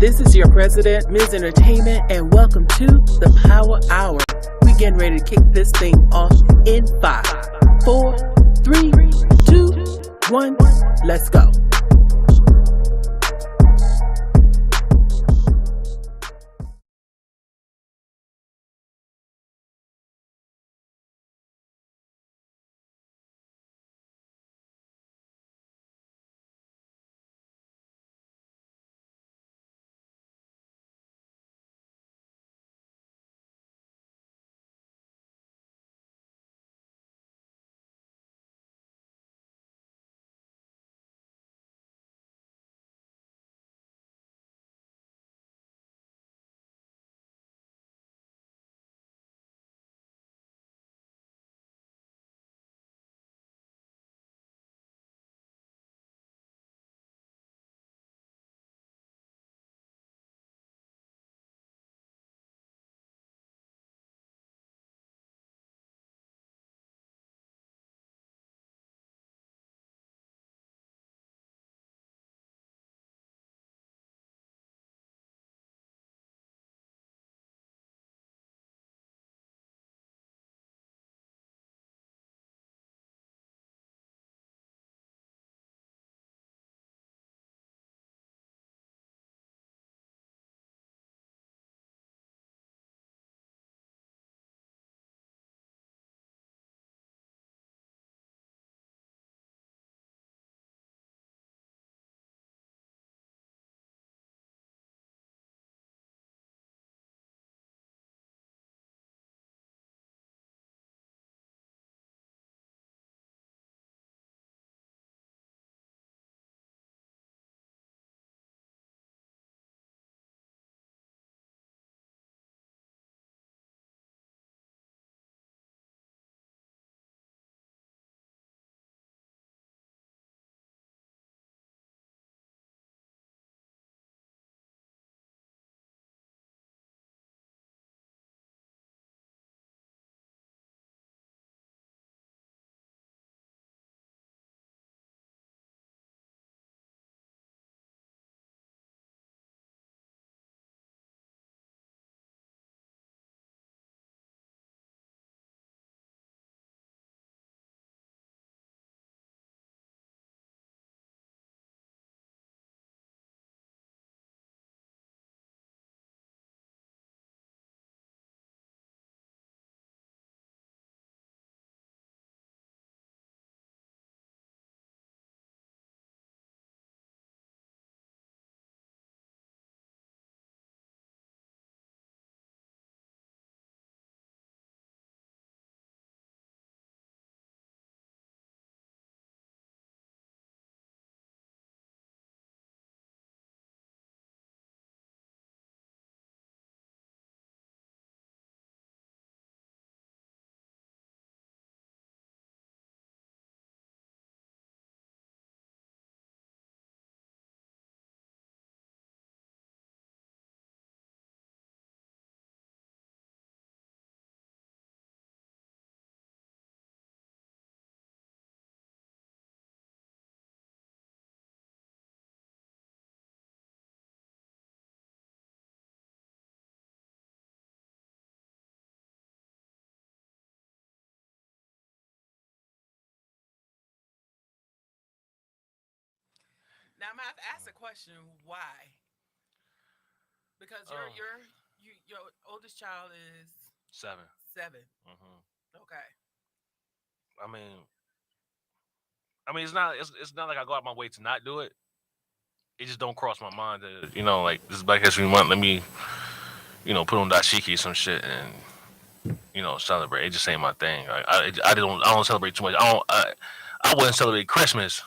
This is your president, Ms. Entertainment, and welcome to the Power Hour. We getting ready to kick this thing off in 5, 4, 3, 2, 1. Let's go. Now I'm gonna have to ask the question, why? Because Um, your oldest child is 7. 7. hmm Okay. I mean, it's not like I go out my way to not do it. It just don't cross my mind that like this is Black History Month. Let me put on dashiki some shit and celebrate. It just ain't my thing. I don't celebrate too much. I wouldn't celebrate Christmas.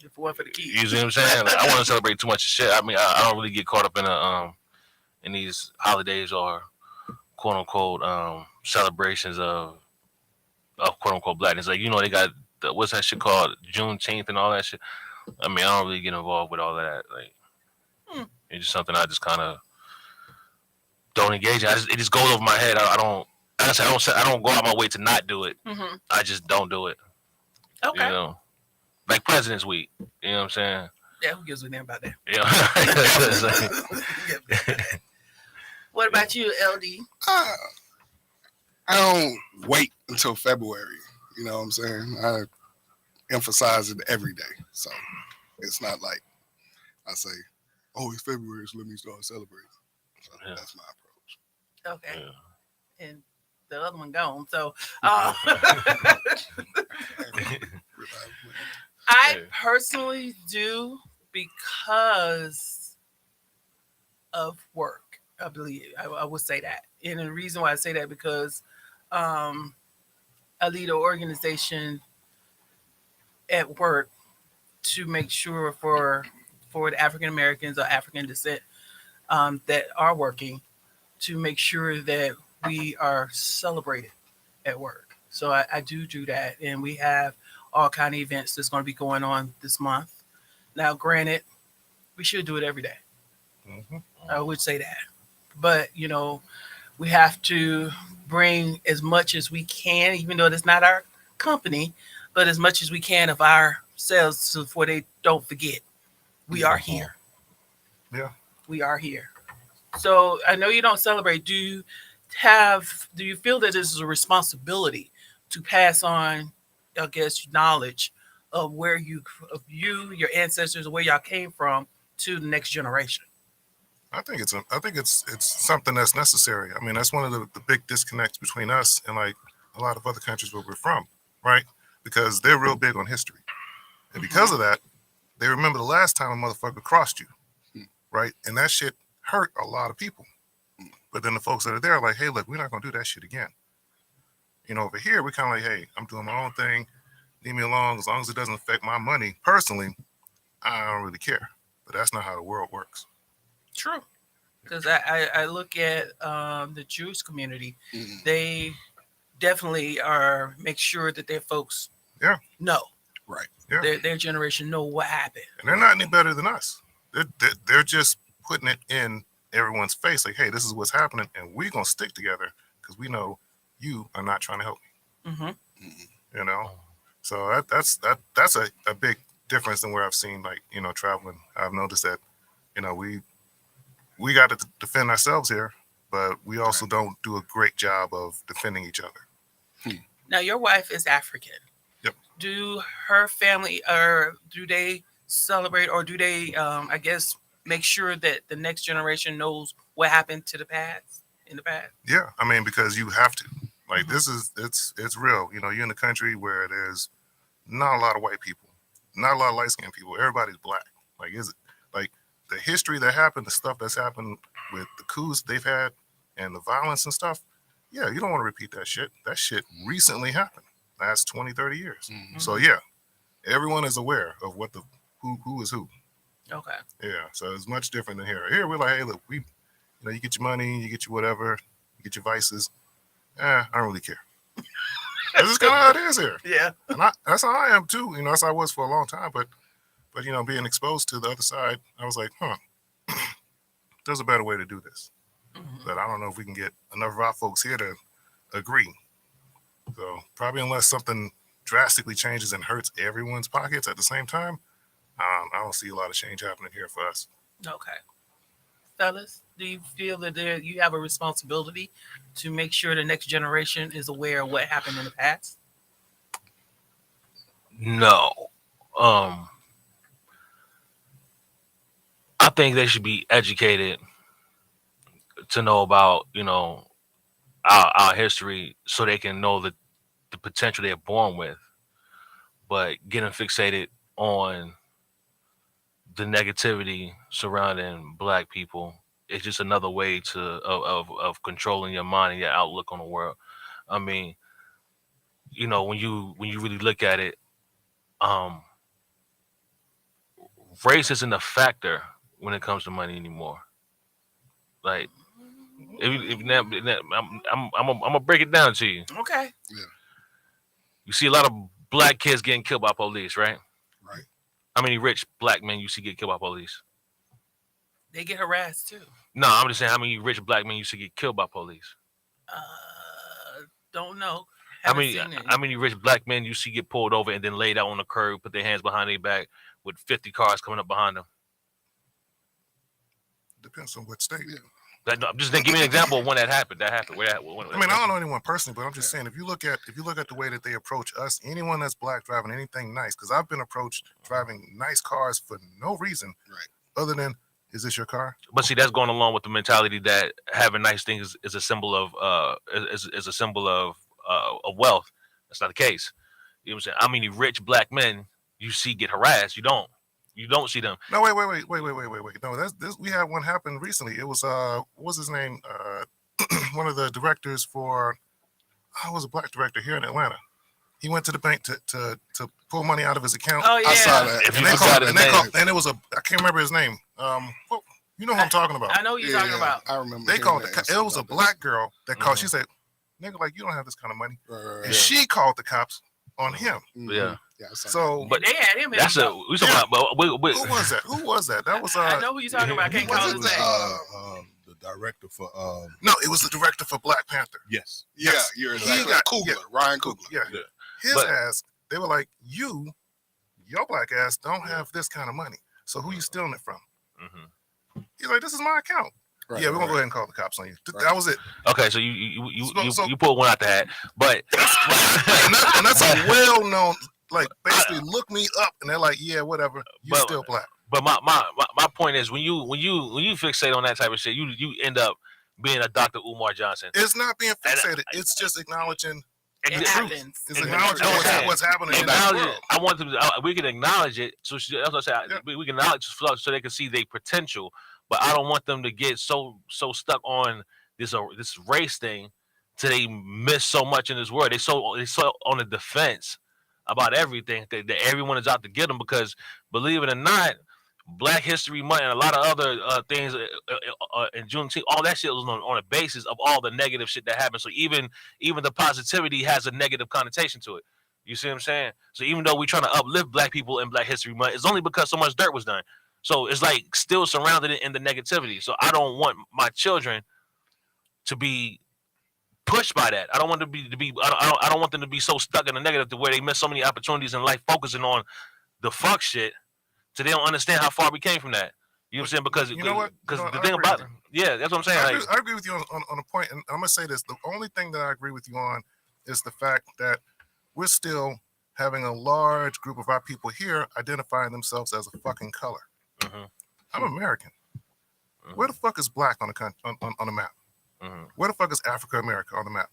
If one for the You kids. see what I'm saying? Like, I wouldn't celebrate too much shit. I mean, I don't really get caught up in these holidays or quote unquote celebrations of quote unquote blackness. Like they got what's that shit called, Juneteenth and all that shit. I mean, I don't really get involved with all of that. Like Hmm. it's just something I just kind of don't engage in. It just goes over my head. I don't. Like I said, I don't go out my way to not do it. Mm-hmm. I just don't do it. You Okay. know, like President's Week. You know what I'm saying? Yeah, who gives a damn about that? Yeah. What about you, LD? I, I don't wait until February. You know what I'm saying? I emphasize it every day. So it's not like I say, oh, it's February, so let me start celebrating. So Yeah. that's my approach. Okay. Yeah. And the other one gone. So I personally do because of work. I believe I would say that. And the reason why I say that because um, I lead an organization at work to make sure for the African Americans or African descent that are working to make sure that we are celebrated at work. So I do that, and we have all kind of events that's going to be going on this month. Now, granted, we should do it every day. Mm-hmm. I would say that, but we have to bring as much as we can, even though it's not our company, but as much as we can of ourselves so before they don't forget we are here. Yeah. We are here. So I know you don't celebrate. Do you feel that this is a responsibility to pass on, I guess, knowledge of your ancestors, where y'all came from to the next generation? I think it's something that's necessary. I mean, that's one of the big disconnects between us and like a lot of other countries where we're from, right? Because they're real big on history. And because of that, they remember the last time a motherfucker crossed you, right? And that shit hurt a lot of people. But then the folks that are there are like, hey, look, we're not going to do that shit again. Over here, we're kind of like, hey, I'm doing my own thing. Leave me alone. As long as it doesn't affect my money personally, I don't really care. But that's not how the world works. True. Because I look at the Jewish community, they definitely make sure that their folks know. Right. Yeah. Their generation know what happened. And they're not any better than us. They're just putting it in everyone's face like, hey, this is what's happening, and we're going to stick together because we know you are not trying to help me. Mm-hmm. So that's a big difference than where I've seen, like, traveling. I've noticed that, we got to defend ourselves here, but we also don't do a great job of defending each other. Now, your wife is African. Yep. Do her family, or do they celebrate, or do they, I guess, make sure that the next generation knows what happened in the past? Yeah, I mean, because you have to. Like, it's real. You're in a country where there's not a lot of white people, not a lot of light-skinned people. Everybody's black. Like, is it like the history that happened, the stuff that's happened with the coups they've had and the violence and stuff? Yeah, you don't want to repeat that shit. That shit recently happened, last 20, 30 years. So yeah, everyone is aware of what who is who. Okay. Yeah, so it's much different than here. Here we're like, hey, look, you get your money, you get your whatever, you get your vices. I don't really care. This is kind of how it is here. Yeah. And that's how I am too. That's how I was for a long time. But being exposed to the other side, I was like, there's a better way to do this. But I don't know if we can get enough of our folks here to agree. So probably unless something drastically changes and hurts everyone's pockets at the same time, I don't see a lot of change happening here for us. Okay. Fellas, do you feel that you have a responsibility to make sure the next generation is aware of what happened in the past? No. I think they should be educated to know about, our history so they can know the potential they're born with. But getting fixated on the negativity surrounding Black people is just another way of controlling your mind and your outlook on the world. I mean, when you really look at it, race isn't a factor when it comes to money anymore. Like, I'm gonna break it down to you. Okay. Yeah. You see a lot of Black kids getting killed by police, right? Right. How many rich Black men you see get killed by police? They get harassed too. No, I'm just saying how many rich Black men you see get killed by police. Don't know. How many rich Black men you see get pulled over and then laid out on the curb, put their hands behind their back with 50 cars coming up behind them. Depends on what state. I'm just gonna give me an example of when that happened. Where that? I mean, I don't know anyone personally, but I'm just saying if you look at the way that they approach us, anyone that's black driving anything nice, because I've been approached driving nice cars for no reason, other than is this your car? But see, that's going along with the mentality that having nice things is a symbol of is a symbol of wealth. That's not the case. You know what I'm saying? How many rich black men you see get harassed? You don't see them. No, wait. No, this. We had one happen recently. It was what was his name? One of the directors for, I was a black director here in Atlanta. He went to the bank to pull money out of his account. Oh yeah, I saw that. And it was I can't remember his name. Well, you know who I'm talking about. I know who you're talking about. I remember. They called it was a black girl that called. She said, "Nigga, like you don't have this kind of money," and she called the cops on him. Yeah. So, but they had him. That's we talking about. But who was that? Who was that? That was. I know who you're talking about. I can't call his name. The director for. No, it was the director for Black Panther. Yes. Yeah, you're exactly. Ryan Coogler. Yeah. His ass. They were like, your black ass don't have this kind of money. So who you stealing it from? Mm-hmm. He's like, this is my account. Right, we're gonna go ahead and call the cops on you. That was it. Okay, so you pulled one out the hat, but and that's a well-known. Like basically, look me up, and they're like, yeah, whatever. You still black. But my point is, when you fixate on that type of shit, you end up being a Dr. Umar Johnson. It's not being fixated. It's just acknowledging. It happens. It's acknowledging what's happening in the world. I want them to. We can acknowledge it. So that's what I say. We can acknowledge so they can see their potential. But I don't want them to get so stuck on this race thing till they miss so much in this world. They so on the defense about everything that everyone is out to get them, because believe it or not, Black History Month and a lot of other things in Juneteenth, all that shit was on a basis of all the negative shit that happened. So even the positivity has a negative connotation to it. You see what I'm saying? So even though we're trying to uplift Black people in Black History Month, it's only because so much dirt was done. So it's like still surrounded in the negativity. So I don't want my children to be pushed by that. I don't want to be. I don't want them to be so stuck in the negative to where they miss so many opportunities in life focusing on the fuck shit, so they don't understand how far we came from that. You know what I'm saying? Because you know what? Because the thing about that's what I'm saying. I agree with you on a point, and I'm gonna say this: the only thing that I agree with you on is the fact that we're still having a large group of our people here identifying themselves as a fucking color. Mm-hmm. I'm American. Mm-hmm. Where the fuck is black on the map? Mm-hmm. Where the fuck is Africa America on the map?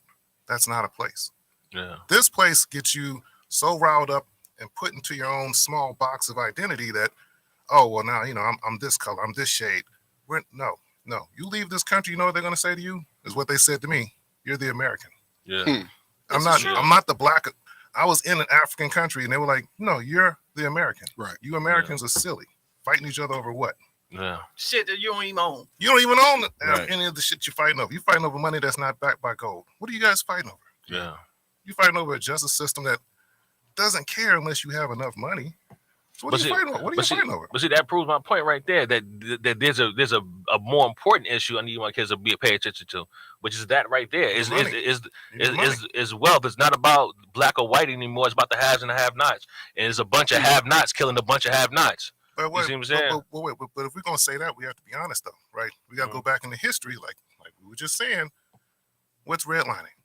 That's not a place. Yeah. This place gets you so riled up and put into your own small box of identity that, oh well, now I'm this color, I'm this shade. No. You leave this country, you know what they're gonna say to you? Is what they said to me. You're the American. Yeah. I'm not the black. I was in an African country and they were like, no, you're the American. Right. You Americans are silly. Fighting each other over what? Yeah. Shit that you don't even own. You don't even own any of the shit you're fighting over. You're fighting over money that's not backed by gold. What are you guys fighting over? Yeah. You're fighting over a justice system that doesn't care unless you have enough money. So what are you fighting over? But see, that proves my point right there. That there's a more important issue I need my kids to pay attention to, which is that right there. Is wealth. It's not about black or white anymore. It's about the haves and the have-nots. And there's a bunch of have-nots killing a bunch of have-nots. But wait, but if we're gonna say that, we have to be honest though, right? We gotta go back into history, like we were just saying. What's redlining?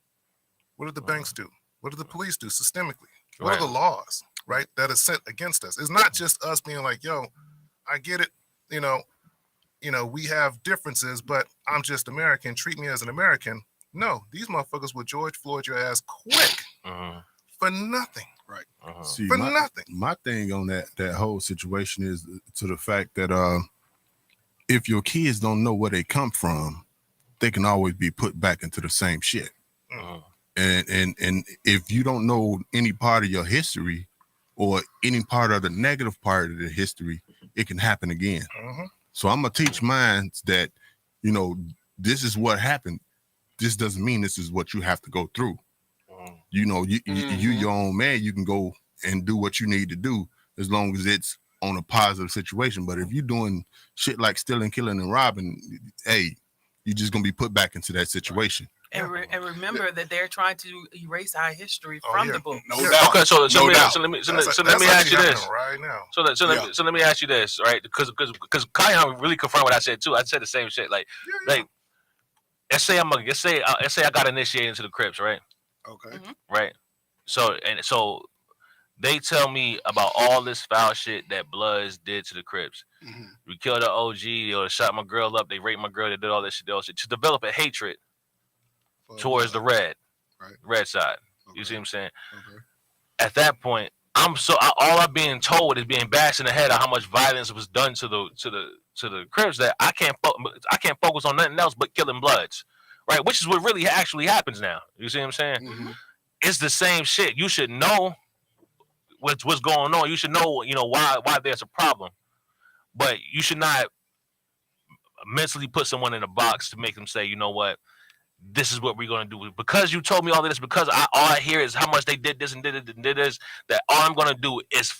What did the banks do? What did the police do systemically? What are the laws, right, that are set against us? It's not just us being like, yo, I get it, we have differences, but I'm just American. Treat me as an American. No, these motherfuckers will George Floyd your ass quick for nothing. Right. See, for nothing. My thing on that whole situation is to the fact that if your kids don't know where they come from, they can always be put back into the same shit. And if you don't know any part of your history or any part of the negative part of the history, it can happen again. So I'm gonna teach mine that, this is what happened. This doesn't mean this is what you have to go through. You your own man, you can go and do what you need to do as long as it's on a positive situation. But if you're doing shit like stealing, killing, and robbing, hey, you're just gonna be put back into that situation. And remember that they're trying to erase our history Oh, from yeah. the book. No Yeah. doubt. Okay, so No let doubt. me That's let me ask you actually this. happening right now. So let me ask you this, right? Because Kyle really confirmed what I said too. I said the same shit. Like let's say I got initiated into the Crips, right? Okay. Right. So they tell me about all this foul shit that Bloods did to the Crips. Mm-hmm. We killed the OG, or shot my girl up. They raped my girl. They did all this shit. To develop a hatred towards the red side. Okay. You see what I'm saying? Okay. At that point, all I'm being told is being bashed in the head of how much violence was done to the Crips that I can't focus on nothing else but killing Bloods, right? Which is what really actually happens now. You see what I'm saying? Mm-hmm. It's the same shit. You should know what's going on. You should know, why there's a problem, but you should not mentally put someone in a box to make them say, you know what, this is what we're going to do. Because you told me all of this, because all I hear is how much they did this and did it and did this, that all I'm going to do is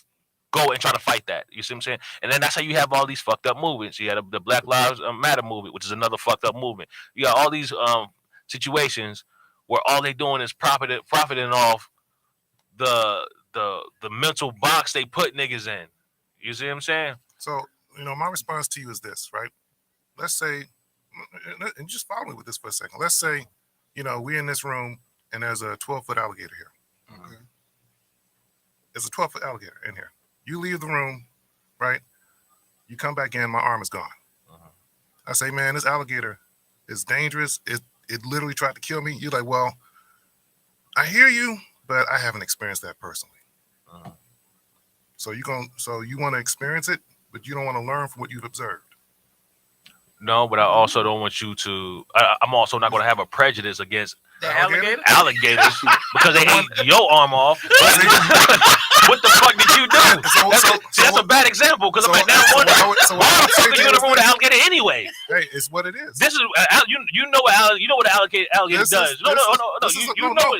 go and try to fight that. You see what I'm saying? And then that's how you have all these fucked up movements. You had the Black Lives Matter movement, which is another fucked up movement. You got all these situations where all they doing is profiting off the mental box they put niggas in. You see what I'm saying? So, my response to you is this, right? Let's say, and just follow me with this for a second. Let's say, we're in this room and there's a 12-foot alligator here. Okay. There's a 12-foot alligator in here. You leave the room, right? You come back in, my arm is gone. I say, man, this alligator is dangerous. It literally tried to kill me. You're like, well, I hear you, but I haven't experienced that personally. So you want to experience it, but you don't want to learn from what you've observed. No, but I also don't want you to. I'm also not going to have a prejudice against The alligator? alligators because they ate your arm off. What the fuck did you do? That's a bad example because I'm like, now why the fuck are you gonna ruin the alligator anyway? Hey, it's what it is. This is you know what the alligator does. No.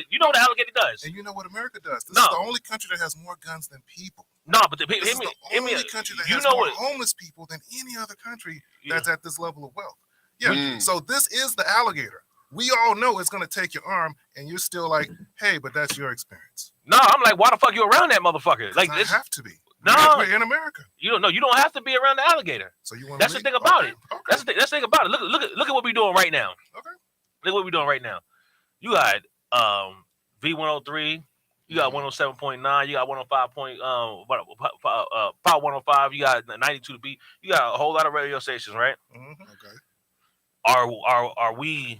You know what the alligator does. And you know what America does. This is the only country that has more guns than people. No, but this is the only country that has more homeless people than any other country that's at this level of wealth. Yeah. So this is the alligator. We all know it's going to take your arm, and you're still like, hey, but that's your experience. No, I'm like, why the fuck you around that motherfucker? Like, this have to be. No, we're in America. You don't have to be around the alligator. So you want? That's the thing about it. Okay. That's the thing about it. Look at what we're doing right now. Okay. Look at what we're doing right now. You got V103. You got 107.9. You got 105. You got 92 to beat. You got a whole lot of radio stations, right? Okay. Are we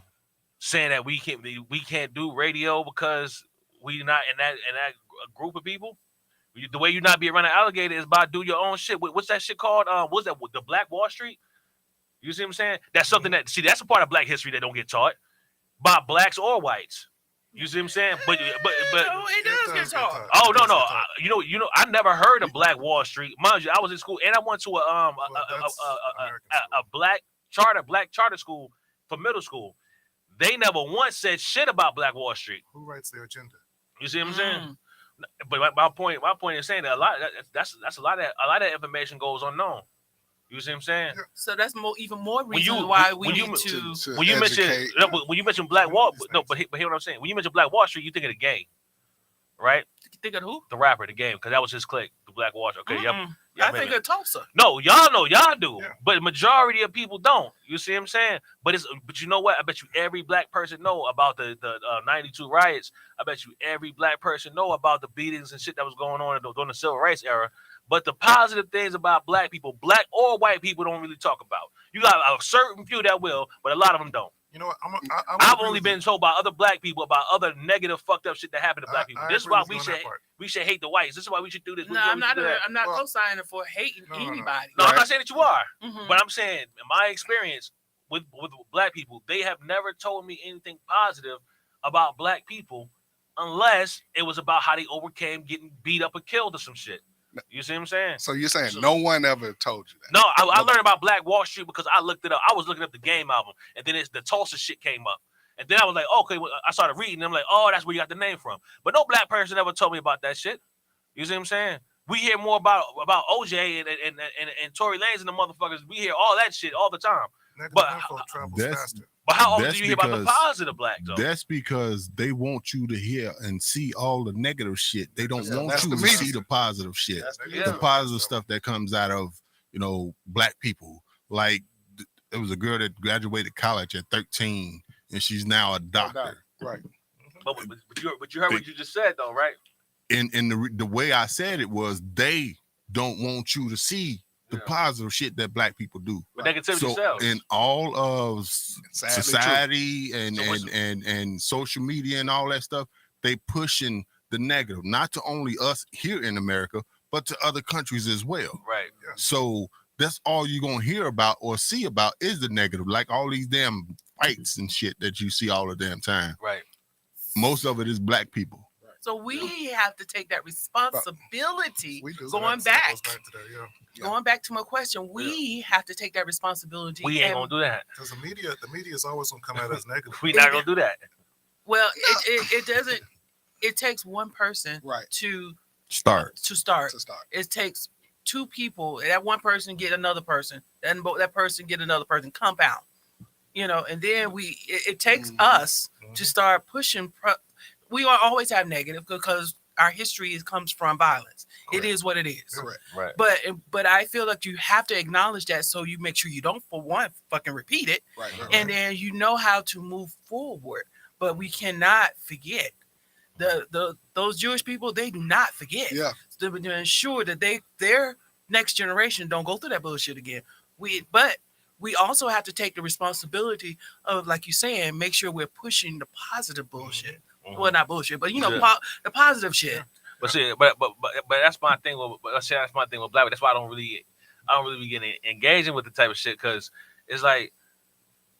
saying that we can't do radio because we not in that group of people? The way you not be around an alligator is by do your own shit. What's that shit called? What's that? The Black Wall Street? You see what I'm saying? That's something that's a part of Black history that don't get taught by blacks or whites. You see what I'm saying? But no, it does get taught. Oh no. You know, I never heard of Black Wall Street. Mind you, I was in school and I went to a black charter school for middle school. They never once said shit about Black Wall Street. Who writes their agenda? You see what I'm saying? But my point is saying that that's a lot of information goes unknown. You see what I'm saying? So that's even more reason why we need to when you mention Black Wall, but hear what I'm saying. When you mention Black Wall Street, you think of the Game, right? You think of who? The rapper, the Game, because that was his clique, the Black Wall Street. Okay, I think of Tulsa. No, y'all know, y'all do, but majority of people don't. You see what I'm saying? But you know what? I bet you every black person know about the 92 riots. I bet you every black person know about the beatings and shit that was going on during the Civil Rights era. But the positive things about black people, black or white people, don't really talk about. You got a certain few that will, but a lot of them don't. You know what? I've only been told by other black people about other negative, fucked up shit that happened to black people. This is why we should hate the whites. This is why we should do this. No, I'm not co-signing for hating anybody. No, I'm not saying that you are. But I'm saying, in my experience with black people, they have never told me anything positive about black people unless it was about how they overcame getting beat up or killed or some shit. You see what I'm saying? So you're saying no one ever told you that? No, I learned about Black Wall Street because I looked it up. I was looking up the Game album, and then the Tulsa shit came up. And then I was like, okay, I started reading, and I'm like, oh, that's where you got the name from. But no black person ever told me about that shit. You see what I'm saying? We hear more about OJ and Tory Lanez and the motherfuckers. We hear all that shit all the time. Negative But info travels that's- faster. But how often That's do you hear about the because- positive blacks? Though? That's because they want you to hear and see all the negative shit. They don't Yeah, want that's you the to media. see the positive shit. That's the Yeah. The positive stuff that comes out of, black people. Like there was a girl that graduated college at 13 and she's now a doctor. Right. But you heard what you just said though, right? And the way I said it was they don't want you to see the Yeah. positive shit that black people do. But negativity So sells. in all of Sadly society and, So what's- and social media and all that stuff, they pushing the negative, not to only us here in America, but to other countries as well. Right. So that's all you're gonna hear about or see about is the negative, like all these damn fights and shit that you see all the damn time. Right. Most of it is black people. So we have to take that responsibility. We do. Going So that goes back, to that, yeah. going back to my question, we have to take that responsibility. We ain't and- gonna do that. Because the media is always gonna come at us negative. We not gonna do that. Well, it doesn't. It takes one person Right. to Start. start. To start. It takes two people. That one person get another person. Then that person get another person. Compound. And then it takes Mhm. us to start pushing. We are always have negative because our history comes from violence. Correct. It is what it is. Correct. Right. But I feel like you have to acknowledge that so you make sure you don't, for one, fucking repeat it, Right. and then you know how to move forward. But we cannot forget those Jewish people. They do not forget. Yeah. To ensure that their next generation don't go through that bullshit again. But we also have to take the responsibility of, like you're saying, make sure we're pushing the positive bullshit. Mhm. Well, not bullshit, but Yeah. the positive shit. Yeah. But see, but that's my thing. That's my thing with black. That's why I don't really be getting engaging with the type of shit because it's like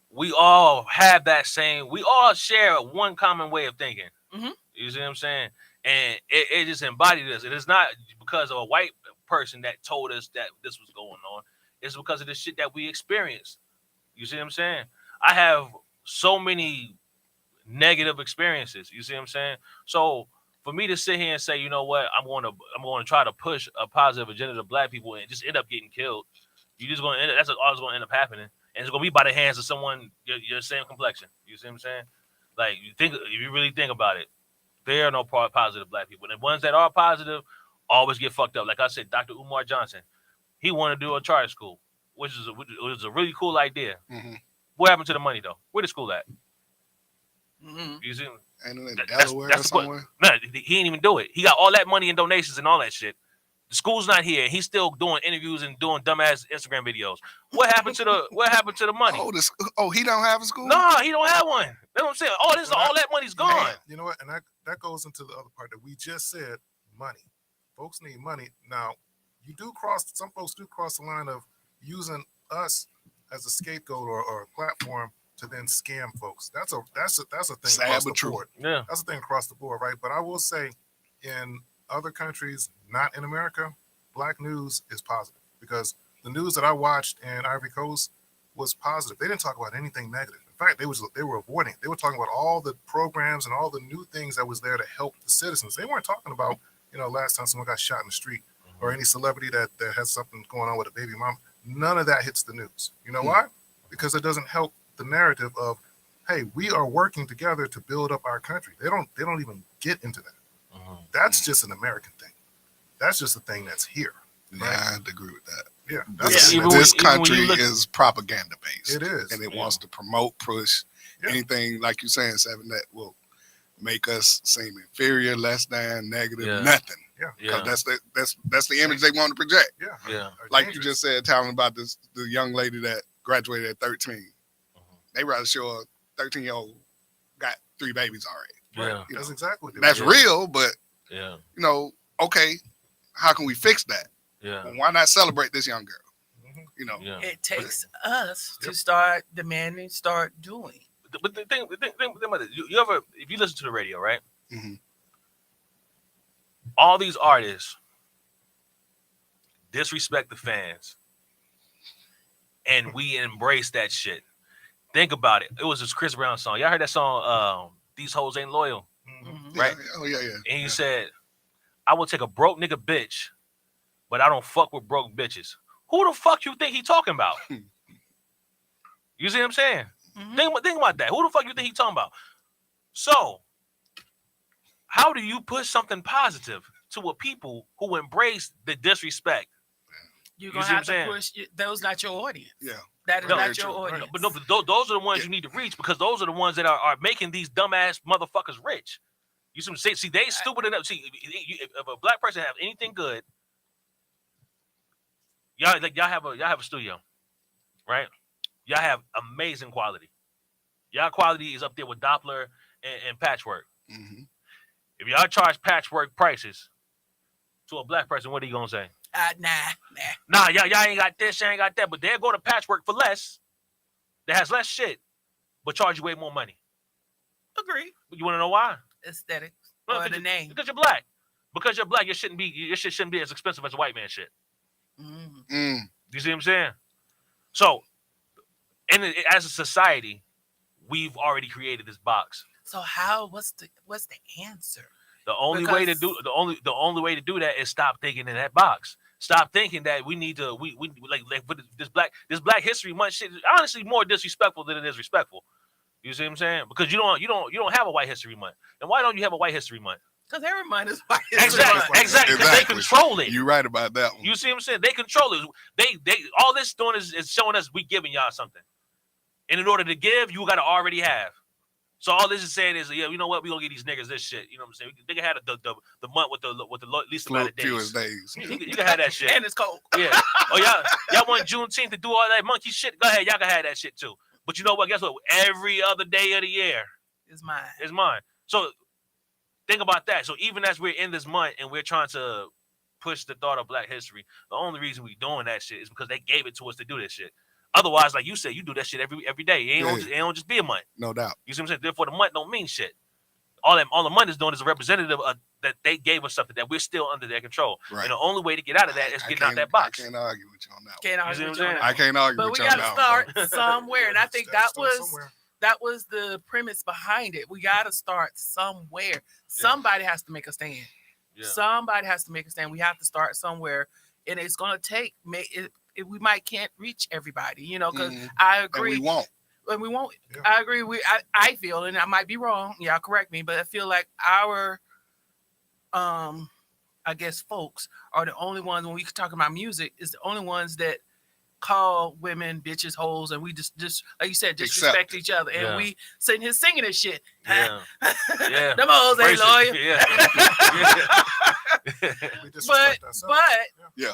we all have that same. We all share one common way of thinking. Mhm. You see what I'm saying? And it just embodied this. It is not because of a white person that told us that this was going on. It's because of the shit that we experienced. You see what I'm saying? I have so many negative experiences. You see what I'm saying? So for me to sit here and say, you know what, I'm going to try to push a positive agenda to black people and just end up getting killed. You just going to that's all that's going to end up happening, and it's going to be by the hands of someone your same complexion. You see what I'm saying? Like if you really think about it, there are no positive black people. And the ones that are positive always get fucked up. Like I said, Dr. Umar Johnson, he wanted to do a charter school, which is a really cool idea. Mhm. What happened to the money though? Where the school at? Mhm. You see? And in That's Delaware the or somewhere. No, he ain't even do it. He got all that money in donations and all that shit. The school's not here. He's still doing interviews and doing dumbass Instagram videos. What happened to the money? He don't have a school. No, he don't have one. That's what I'm saying. All that money's gone. Man. You know what? And that goes into the other part that we just said, money. Folks need money. Now, some folks do cross the line of using us as a scapegoat or a platform to then scam folks. That's a thing Sad across but the true. board. Yeah. That's a thing across the board, right? But I will say in other countries, not in America, black news is positive because the news that I watched in Ivory Coast was positive. They didn't talk about anything negative. In fact, they were avoiding it. They were talking about all the programs and all the new things that was there to help the citizens. They weren't talking about, last time someone got shot in the street or any celebrity that has something going on with a baby mom. None of that hits the news. You know why? Because it doesn't help the narrative of, hey, we are working together to build up our country. They don't even get into that. That's just an American thing. That's just a thing that's here. Yeah, I have to agree with that. Yeah. This country is propaganda based. It is. And it wants to promote, push anything, like you're saying, SeVIIn, that will make us seem inferior, less than, negative, nothing. Yeah. Because that's the image they want to project. Yeah. Like you just said, telling about the young lady that graduated at 13. They rather show a 13-year-old got 3 babies already. Yeah. That's exactly what That's real, but Yeah. Okay, how can we fix that? Yeah. Well, why not celebrate this young girl? Yeah. It takes us to start demanding, start doing. But the thing about it, you ever, if you listen to the radio, right? Mhm. All these artists disrespect the fans, and we embrace that shit. Think about it. It was this Chris Brown song. Y'all heard that song? These hoes ain't loyal, right? Oh yeah. And he said, "I will take a broke nigga bitch, but I don't fuck with broke bitches." Who the fuck you think he talking about? You see what I'm saying? Mhm. Think about that. Who the fuck you think he talking about? So, how do you push something positive to a people who embrace the disrespect? You're You gonna see what have I'm to saying? push. Those not your audience. Yeah. That is No, not very your true. audience. But those are the ones you need to reach because those are the ones that are making these dumbass motherfuckers rich. You see what I'm saying? See, they stupid enough. See, if a black person have anything good, y'all have a studio, right? Y'all have amazing quality. Y'all quality is up there with Doppler and Patchwork. Mm-hmm. If y'all charge Patchwork prices to a black person, what are you gonna say? Nah. Y'all ain't got this, y'all ain't got that, but they'll go to Patchwork for less. That has less shit, but charge you way more money. Agree. You want to know why? Aesthetics No, or the name. Because you're black. Because you're black, your shit shouldn't be as expensive as a white man shit. Mm. You see what I'm saying? So, as a society, we've already created this box. So how? What's the answer? The only way to do that is stop thinking in that box. Stop thinking that we need to we like for this Black History Month shit is honestly more disrespectful than it is respectful. You see what I'm saying? Because you don't have a White History Month. And why don't you have a White History Month? Because every month is white. Exactly. Because they control it. You're right about that one. You see what I'm saying? They control it. They all this doing is showing us we giving y'all something. And in order to give, you gotta already have. So all this is saying is, yeah, you know what? We gonna get these niggas this shit. You know what I'm saying? They can have the month with the least amount of days. Fewest days. You can have that shit. And it's cold. Yeah. Oh y'all want Juneteenth to do all that monkey shit? Go ahead, y'all can have that shit too. But you know what? Guess what? Every other day of the year Is mine. is mine. So think about that. So even as we're in this month and we're trying to push the thought of Black history, the only reason we doing that shit is because they gave it to us to do this shit. Otherwise, like you said, you do that shit every day. It don't just be a month. No doubt. You see what I'm saying? Therefore, the month don't mean shit. All the month is doing is a representative of that they gave us something that we're still under their control. Right. And the only way to get out of that is getting out that box. I can't argue with you on that. Can't You argue see what with I'm you on saying? that. I can't argue But with we you on gotta that. start somewhere, and I think Gotta that start was somewhere. that was the premise behind it. We gotta start somewhere. Somebody has to make a stand. Yeah. Somebody has to make a stand. We have to start somewhere, and it's gonna take. We might can't reach everybody, you know. Because Mhm. I And agree. we won't. And we won't. Yeah. I agree. I feel, and I might be wrong. Y'all correct me, but I feel like our I guess folks are the only ones when we talk about music is the only ones that call women bitches, hoes, and we just like you said, disrespect each other, and Yeah. we sitting here singing this shit. Yeah. Yeah. Them hoes ain't Embrace it. loyal. Yeah. We disrespect ourselves. But Yeah.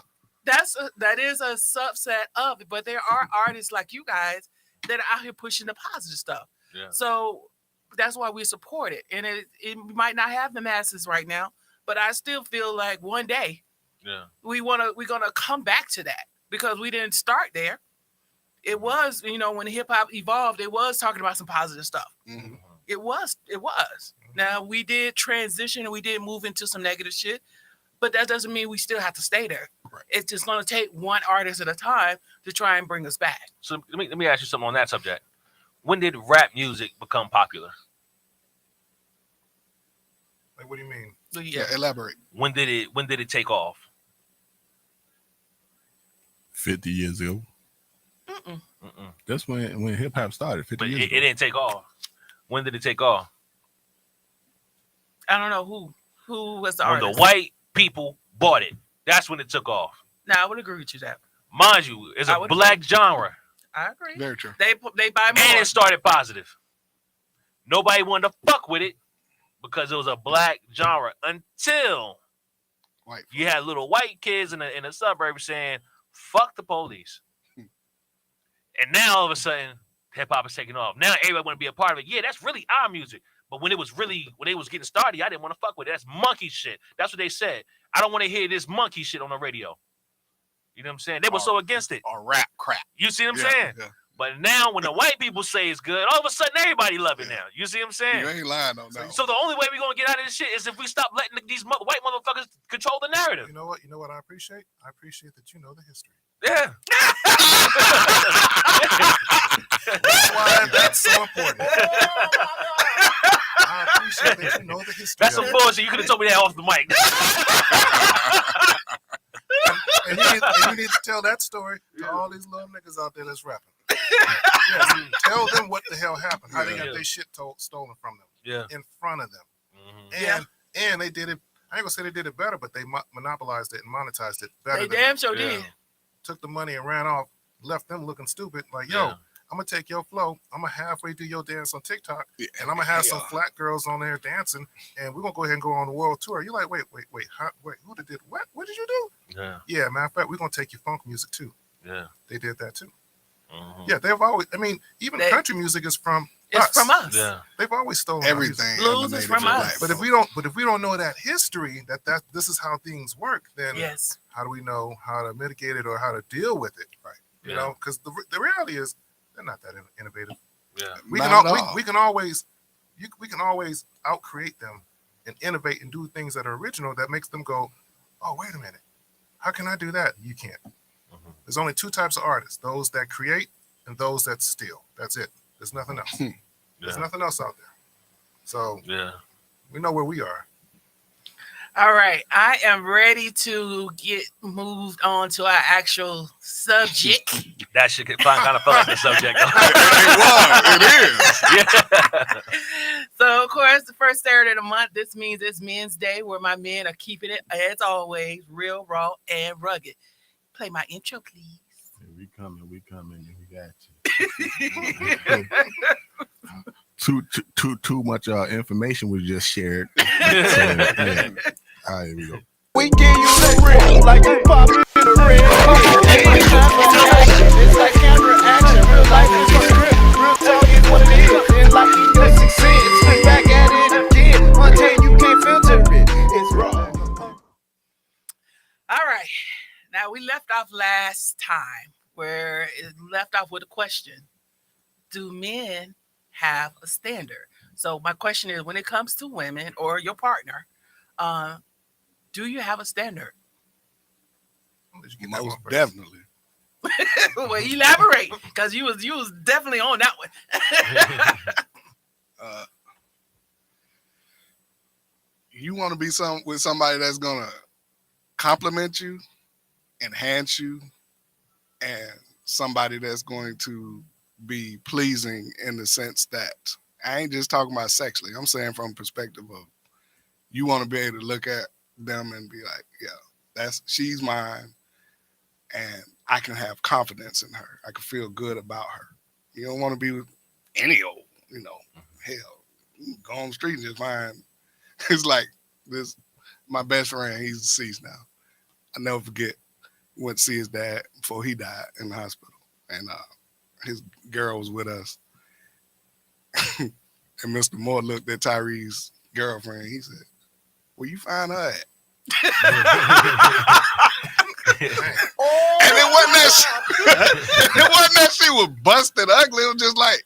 that is a subset of it. But there are artists like you guys that are out here pushing the positive stuff. Yeah. So that's why we support it. And it might not have the masses right now, but I still feel like one day Yeah. we're gonna come back to that because we didn't start there. It was, when hip hop evolved, it was talking about some positive stuff. Mhm. It was. Now we did transition and we did move into some negative shit, but that doesn't mean we still have to stay there. Right. It's just gonna take one artist at a time to try and bring us back. So let me ask you something on that subject. When did rap music become popular? Like, what do you mean? So, Yeah. Elaborate. When did it take off? 50 years ago. Mm-mm. Mm-mm. That's when hip hop started. 50 But years it ago. didn't take off. When did it take off? I don't know who was the When artist. the white people bought it. That's when it took off. Now I would agree with you that. Mind you, it's I a would black genre. I agree. Very true. They buy more. And it started positive. Nobody wanted to fuck with it because it was a black genre until White. you had little white kids in the suburbs saying, fuck the police. And now all of a sudden, hip hop is taking off. Now everybody want to be a part of it. Yeah, that's really our music. But when they was getting started, I didn't want to fuck with it. That's monkey shit. That's what they said. I don't want to hear this monkey shit on the radio. You know what I'm saying? They were so against it. Or rap crap. You see what I'm Yeah, saying? yeah. But now when the white people say it's good, all of a sudden everybody love it Yeah. now. You see what I'm saying? You ain't lying on that. So the only way we're gonna get out of this shit is if we stop letting these white motherfuckers control the narrative. You know what? You know what I appreciate? I appreciate that you know the history. Yeah. That's why that's so important. I appreciate that you know the history. That's of some it. bullshit. You could have told me that off the mic. And you need to tell that story to all all these little niggas out there that's rapping. Yes, tell them what the hell happened. How they got their shit stolen from them. Yeah. In front of them. Mm-hmm. And they did it. I ain't gonna say they did it better, but they monopolized it and monetized it better. They damn sure did. Took the money and ran off, left them looking stupid. Like, yo, I'm gonna take your flow. I'm gonna halfway do your dance on TikTok, and I'm gonna have some flat girls on there dancing, and we're gonna go ahead and go on the world tour. You're like, wait, who did what? What did you do? Yeah, matter of fact, we're gonna take your funk music too. Yeah, they did that too. Mm-hmm. Yeah, they've always. I mean, even country music is from us. It's from us. Yeah, they've always stolen everything. Blues is from us. But if we don't know that history, that this is how things work, then how do we know how to mitigate it or how to deal with it? Right. You know, because the reality is they're not that innovative. Yeah, we can always outcreate them and innovate and do things that are original that makes them go, oh, wait a minute, how can I do that? You can't. Mm-hmm. There's only two types of artists: those that create and those that steal. That's it. There's nothing else. There's nothing else out there. So we know where we are. All right, I am ready to get moved on to our actual subject. That shit kind of felt like the subject. It is. Yeah. So, of course, the first Saturday of the month, this means it's Men's Day, where my men are keeping it, as always, real, raw, and rugged. Play my intro, please. Yeah, we coming, we got you. Too much information was just shared. All right, here we go. We give you the real, like you pop in the red. It's like camera action, real life is a script. Real talk is what it is. And like you just succeed, spit back at it again. Until you can't filter it. It's raw. All right. Now, we left off last time where it left off with a question. Do men have a standard? So my question is, when it comes to women or your partner, do you have a standard? Most definitely. Well, elaborate, because you was definitely on that one. You want to be with somebody that's gonna compliment you, enhance you, and somebody that's going to be pleasing in the sense that I ain't just talking about sexually. I'm saying from perspective of you want to be able to look at them and be like, yeah, she's mine, and I can have confidence in her. I can feel good about her. You don't want to be with any old, hell, you can go on the street and just find. It's like this. My best friend, he's deceased now. I never forget. Went to see his dad before he died in the hospital, and his girl was with us. And Mr. Moore looked at Tyree's girlfriend. He said, "Where you find her at?" And it wasn't that she was busted ugly. It was just like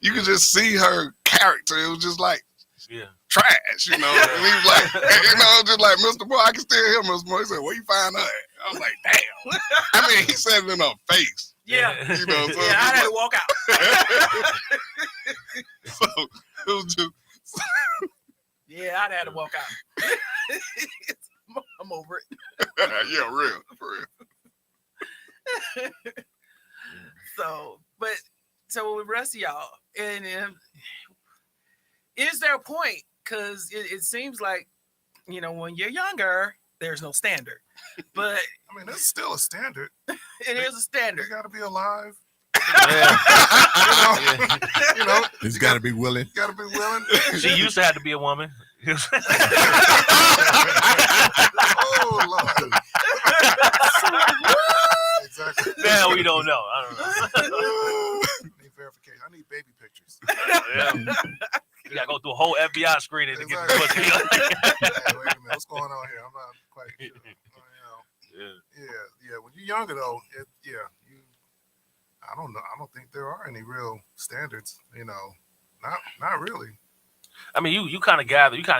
you could just see her character. It was just like trash, And he was like, just like Mr. Moore. I can still hear Mr. Moore. He said, "Where you find her at?" I was like, "Damn." I mean, he said it in her face. Yeah. So I had to walk out. So it was just. Yeah, I'd had to walk out. I'm over it. Yeah, real, for real. So with the rest of y'all, and is there a point? Because it seems like, when you're younger, there's no standard. But I mean, that's still a standard. It is a standard. You got to be alive. He's got to be willing. Got to be willing. She used to have to be a woman. Oh Lord. Exactly. Now we don't know. I don't know. Need verification. I need baby pictures. You gotta go through a whole FBI screening to get the pussy. Hey, wait a minute. What's going on here? I'm not quite sure. Yeah. When you're younger though, I don't know. I don't think there are any real standards. Not really. I mean, you kind of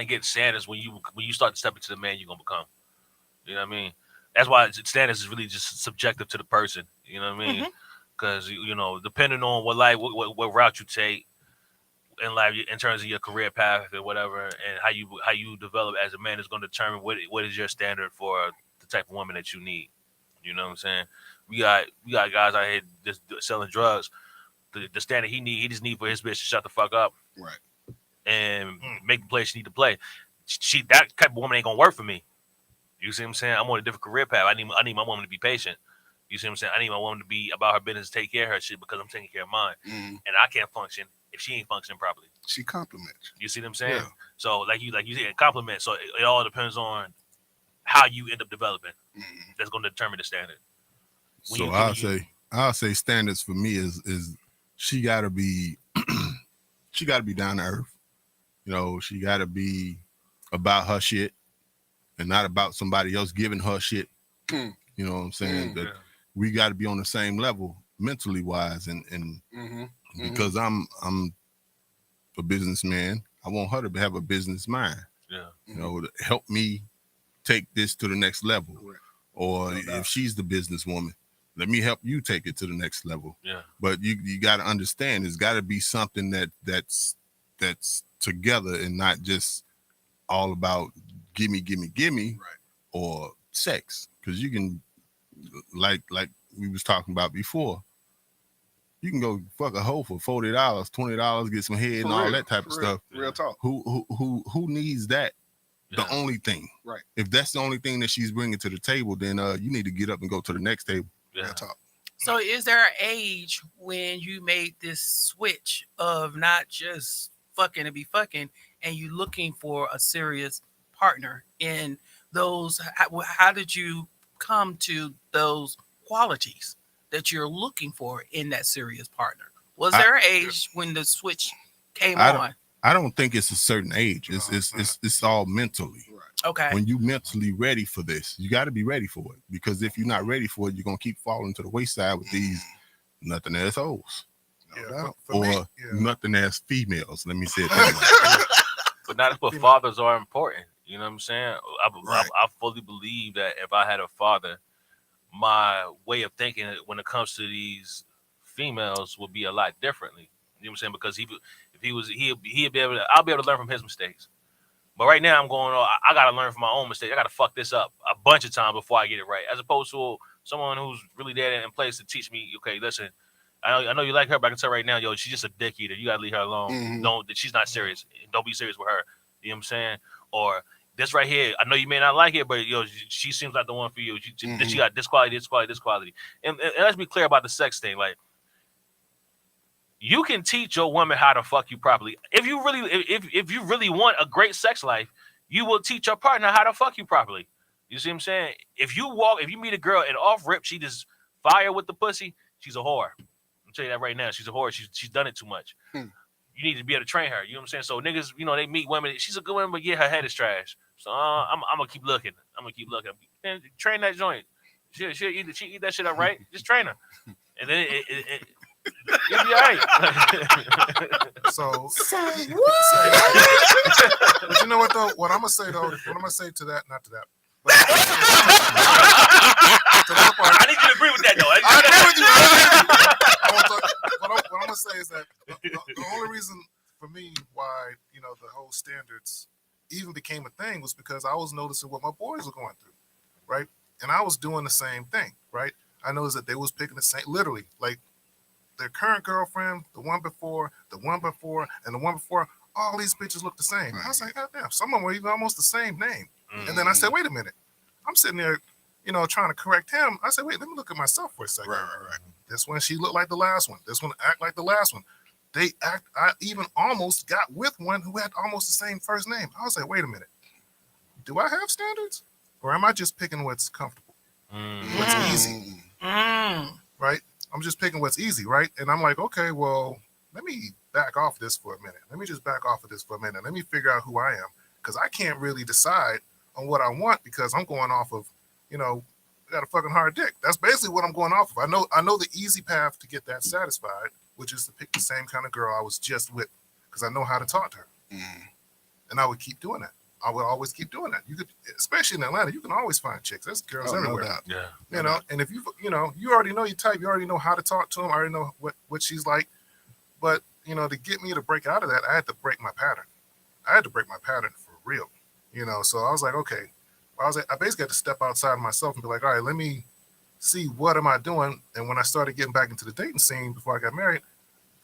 get standards when you start to step into the man you're gonna become. You know what I mean? That's why standards is really just subjective to the person. You know what I mean? Because depending on what route you take in life, in terms of your career path or whatever, and how you develop as a man is going to determine what is your standard for the type of woman that you need. You know what I'm saying? We got guys out here just selling drugs. The standard he just need for his bitch to shut the fuck up, Right. and make the play she need to play. That type of woman ain't gonna work for me. You see what I'm saying? I'm on a different career path. I need my woman to be patient. You see what I'm saying? I need my woman to be about her business, take care of her shit because I'm taking care of mine, and I can't function if she ain't functioning properly. She compliments. You see what I'm saying? Yeah. So like you said, compliment. So it all depends on how you end up developing. That's gonna determine the standard. So I'll say standards for me is she gotta be down to earth. You know, she gotta be about her shit and not about somebody else giving her shit. You know what I'm saying? That we gotta be on the same level mentally wise and because I'm a businessman, I want her to have a business mind. Yeah. You know, to help me take this to the next level. Right. Or if she's the businesswoman, let me help you take it to the next level. Yeah. But you got to understand, it's got to be something that's together and not just all about gimme, right, or sex. Because you can, like we was talking about before, you can go fuck a hoe for $40, $20, get some head and all that type of stuff. Real talk. Who needs that? Yeah. The only thing. Right. If that's the only thing that she's bringing to the table, then you need to get up and go to the next table. Yeah. Real talk. So is there an age when you made this switch of not just fucking to be fucking and you looking for a serious partner in those? How did you come to those qualities that you're looking for in that serious partner? Was there an age when the switch came on? I don't think it's a certain age. It's all mentally. Right. Okay. When you mentally ready for this, you got to be ready for it. Because if you're not ready for it, you're gonna keep falling to the wayside with these nothing ass hoes, or nothing ass females. Let me say it that way. But not but fathers are important. You know what I'm saying? I fully believe that if I had a father, my way of thinking when it comes to these females would be a lot differently. You know what I'm saying? Because he'd be able to, I'll be able to learn from his mistakes. But right now I'm going on, I got to learn from my own mistakes. I got to fuck this up a bunch of times before I get it right. As opposed to someone who's really there in place to teach me, okay, listen, I know you like her, but I can tell right now, yo, she's just a dick eater. You got to leave her alone. She's not serious. Don't be serious with her. You know what I'm saying? Or this right here, I know you may not like it, but yo, she seems like the one for you. She got this quality, this quality, this quality. And let's be clear about the sex thing. Like, you can teach your woman how to fuck you properly. If you really want a great sex life, you will teach your partner how to fuck you properly. You see what I'm saying? If you meet a girl and off rip, she just fire with the pussy, she's a whore. I'm telling you that right now. She's a whore. She's done it too much. You need to be able to train her. You know what I'm saying? So niggas, they meet women. She's a good woman, but yeah, her head is trash. So I'm gonna keep looking. And train that joint. She eat that shit up right. Just train her, and then you'll be all right. So but you know what though? What I'm gonna say to that, not to that. But to that part, I need you to agree with that though. What I'm gonna say is that the only reason for me why the whole standards even became a thing was because I was noticing what my boys were going through, right? And I was doing the same thing, right? I noticed that they was picking the same, literally, like their current girlfriend, the one before, and the one before. All these bitches look the same. I was like, God damn, some of them were even almost the same name. And then I said, wait a minute. I'm sitting there, trying to correct him. I said, wait, let me look at myself for a second. Right. This one, she looked like the last one. This one act like the last one. I even almost got with one who had almost the same first name. I was like, wait a minute. Do I have standards? Or am I just picking what's comfortable? What's easy? Right? I'm just picking what's easy, right? And I'm like, okay, well, let me back off this for a minute. Let me just back off of this for a minute. Let me figure out who I am. Because I can't really decide on what I want because I'm going off of, I got a fucking hard dick. That's basically what I'm going off of. I know the easy path to get that satisfied, which is to pick the same kind of girl I was just with because I know how to talk to her. And I would keep doing that. I would always keep doing that. You could, especially in Atlanta, you can always find chicks. There's girls everywhere. Yeah. And if you already know your type, you already know how to talk to them. I already know what she's like. But, to get me to break out of that, I had to break my pattern. I had to break my pattern for real. So I was like, okay. I basically had to step outside of myself and be like, all right, let me see what am I doing. And when I started getting back into the dating scene before I got married,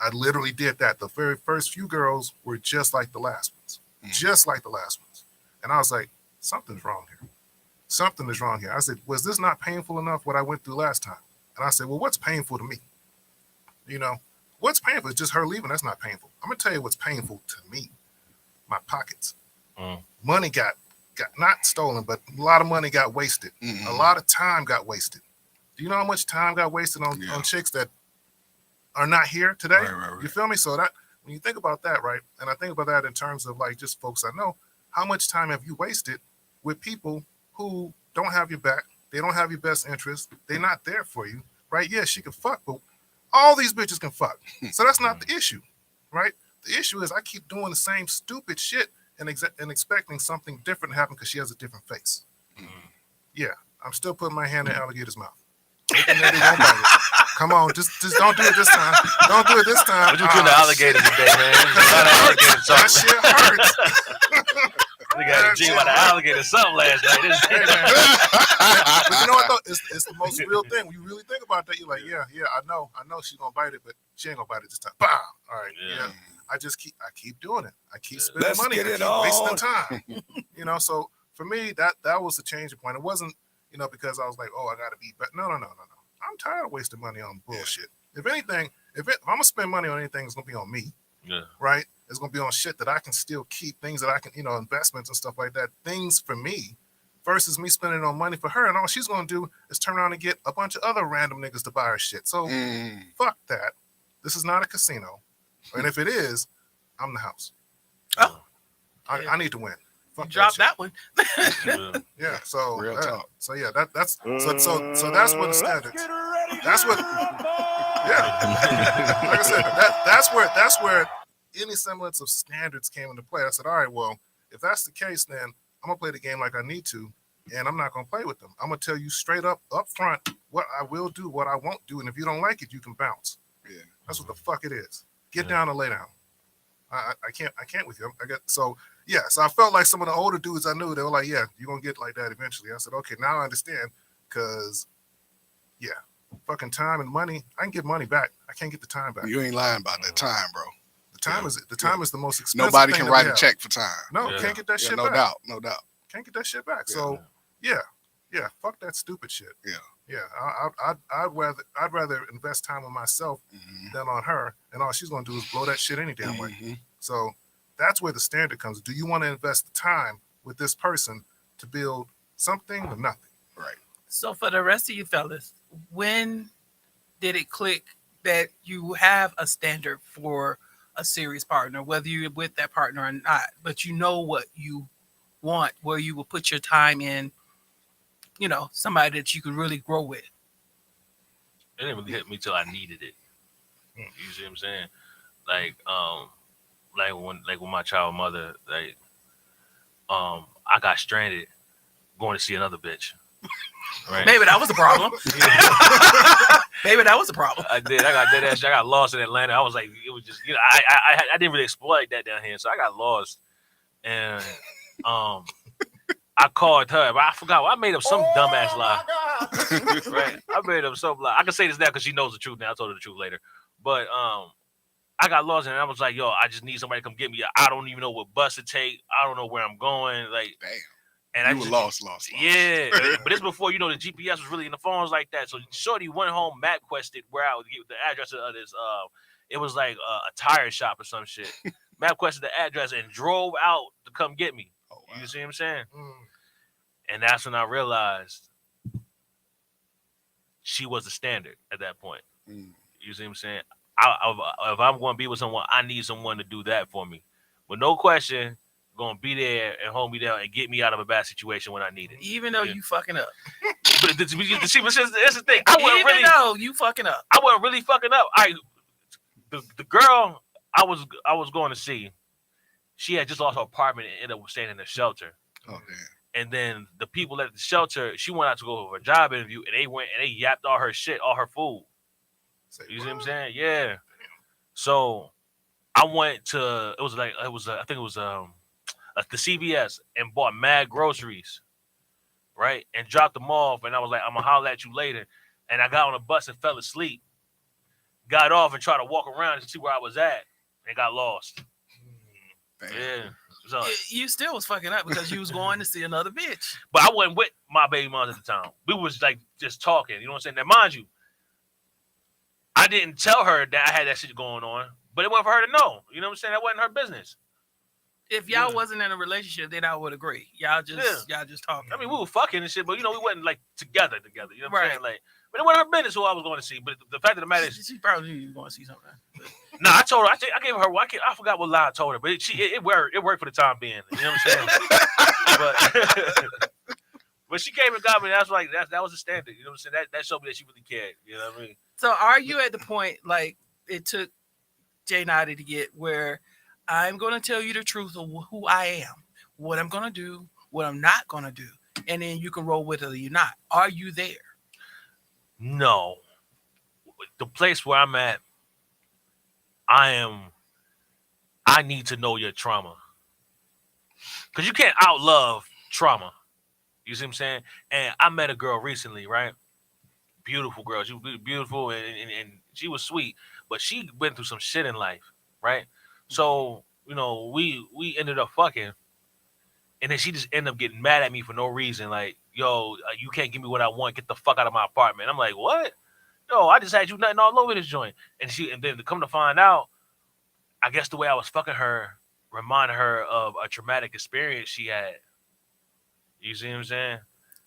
I literally did that. The very first few girls were just like the last ones, just like the last ones. And I was like, something's wrong here. Something is wrong here. I said, was this not painful enough what I went through last time? And I said, well, what's painful to me? You know, what's painful is just her leaving. That's not painful. I'm going to tell you what's painful to me. My pockets. Money got not stolen, but a lot of money got wasted. A lot of time got wasted. Do you know how much time got wasted on chicks that are not here today? Right. You feel me? So that when you think about that, right, and I think about that in terms of like just folks I know, how much time have you wasted with people who don't have your back? They don't have your best interest. They're not there for you, right? Yeah, she can fuck, but all these bitches can fuck. So that's not the issue, right? The issue is I keep doing the same stupid shit and expecting something different to happen because she has a different face. Yeah, I'm still putting my hand in alligator's mouth. Come on, just don't do it this time. Don't do it this time. What you doing to alligators today, man? That shit hurts. We got a G by the alligator something last night. But you know what though? It's the most real thing. When you really think about that, you're like, yeah, I know she's gonna bite it, but she ain't gonna bite it this time. Bam! All right, yeah. I keep doing it. I keep spending money. I keep wasting time. You know, so for me, that was the changing point. It wasn't, you know, because I was like, oh, I gotta be better. No. I'm tired of wasting money on bullshit. If anything, if I'm gonna spend money on anything, it's gonna be on me. Yeah. Right? It's gonna be on shit that I can still keep, things that I can, you know, investments and stuff like that, things for me, versus me spending on money for her. And all she's gonna do is turn around and get a bunch of other random niggas to buy her shit. So fuck that. This is not a casino. And if it is, I'm the house. Oh, I need to win. Fuck drop that one. Yeah. So real talk. So yeah, that's so that's what the standards. That's what. Yeah. Like I said, that's where any semblance of standards came into play. I said, all right, well, if that's the case, then I'm gonna play the game like I need to, and I'm not gonna play with them. I'm gonna tell you straight up front what I will do, what I won't do, and if you don't like it, you can bounce. Yeah. That's what the fuck it is. Get down and lay down. I can't with you. So I felt like some of the older dudes I knew, they were like, yeah, you're gonna get like that eventually. I said, okay, now I understand, because fucking time and money, I can get money back. I can't get the time back. You ain't lying about that time, bro. The time is the most expensive. Nobody thing can write a check for time. No, can't get that shit back. No doubt. Can't get that shit back. So fuck that stupid shit. I'd rather invest time on myself than on her, and all she's gonna do is blow that shit any damn way. So that's where the standard comes. Do you want to invest the time with this person to build something or nothing? Right. So for the rest of you fellas, when did it click that you have a standard for a serious partner, whether you're with that partner or not, but you know what you want, where you will put your time in, you know, somebody that you can really grow with? It didn't really hit me till I needed it. You see what I'm saying? Like when my child mother, I got stranded going to see another bitch. Right? Maybe that was the problem. Maybe that was the problem. I did. I got dead ass. I got lost in Atlanta. I was like, it was just, you know, I didn't really exploit that down here, so I got lost, and I called her, but I forgot. I made up some dumbass lie. Right? I made up some lie. I can say this now because she knows the truth now. I told her the truth later, but I got lost, and I was like, yo, I just need somebody to come get me. I don't even know what bus to take. I don't know where I'm going. Like, damn. And you were lost. Yeah, but it's before, you know, the GPS was really in the phones like that. So shorty went home, map quested where I would get the address of this. It was like a tire shop or some shit. Map quested the address and drove out to come get me. Oh, wow. You see what I'm saying? And that's when I realized she was the standard at that point. You see what I'm saying? If I'm going to be with someone, I need someone to do that for me. With no question, going to be there and hold me down and get me out of a bad situation when I need it. Even though you fucking up. But that's the thing. Even though you fucking up. I wasn't really fucking up. The girl I was going to see, she had just lost her apartment and ended up staying in a shelter. Oh, damn. And then the people at the shelter, she went out to go for a job interview, and they yapped all her shit, all her food. You see what I'm saying? Yeah. So I went to the CVS and bought mad groceries, right? And dropped them off. And I was like, I'm gonna holler at you later. and I got on a bus and fell asleep. Got off and tried to walk around and see where I was at, and got lost. Damn. Yeah. So, You still was fucking up because you was going to see another bitch. but I wasn't with my baby moms at the time. We was like just talking. You know what I'm saying? Now, mind you, I didn't tell her that I had that shit going on, but it wasn't for her to know. You know what I'm saying? That wasn't her business. If y'all wasn't in a relationship, then I would agree. Y'all just talking. I mean, we were fucking and shit, but we wasn't like together. You know what I'm Right. saying? Like, but it wasn't her business who I was going to see. But the fact of the matter is, She probably knew you was going to see something. no, I told her. I gave her. I forgot what lie I told her, but it worked. It worked for the time being. You know what I'm saying? but she came and got me. And I was like, that was the standard. You know what I'm saying? That showed me that she really cared. You know what I mean? So are you at the point like it took JNauti to get where I'm going to tell you the truth of who I am, what I'm going to do, what I'm not going to do, and then you can roll with it or you're not. Are you there? No. The place where I'm at, I need to know your trauma. Because you can't outlove trauma. You see what I'm saying? And I met a girl recently, right? Beautiful girl. She was beautiful and she was sweet, but she went through some shit in life, right? So, we ended up fucking, and then she just ended up getting mad at me for no reason. Like, yo, you can't give me what I want. Get the fuck out of my apartment. I'm like, what? Yo, I just had you nutting all over this joint. And then to come to find out, I guess the way I was fucking her reminded her of a traumatic experience she had. You see what I'm saying?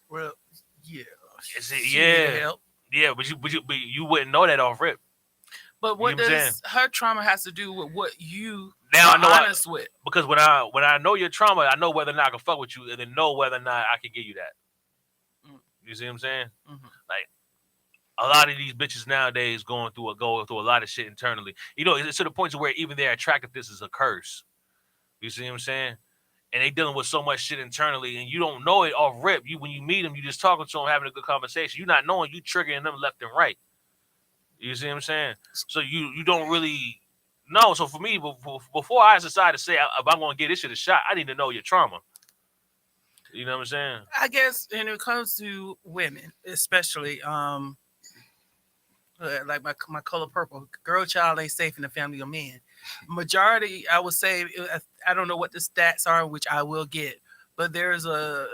Well, yeah. Yeah, but you wouldn't know that off rip. But what does her trauma has to do with what you now are I know honest with? Because when I know your trauma, I know whether or not I can fuck with you, and then know whether or not I can give you that. You see what I'm saying? Mm-hmm. Like, a lot of these bitches nowadays go through a lot of shit internally. It's to the point to where even their attractiveness is a curse. You see what I'm saying? And they dealing with so much shit internally, and you don't know it off rip. When you meet them, you just talking to them, having a good conversation. You not knowing you triggering them left and right. You see what I'm saying? So you don't really know. So for me, before I decide to say if I'm going to give this shit a shot, I need to know your trauma. You know what I'm saying? I guess when it comes to women, especially, like my color purple, girl child ain't safe in the family of men. Majority, I would say, I don't know what the stats are, which I will get, but there's I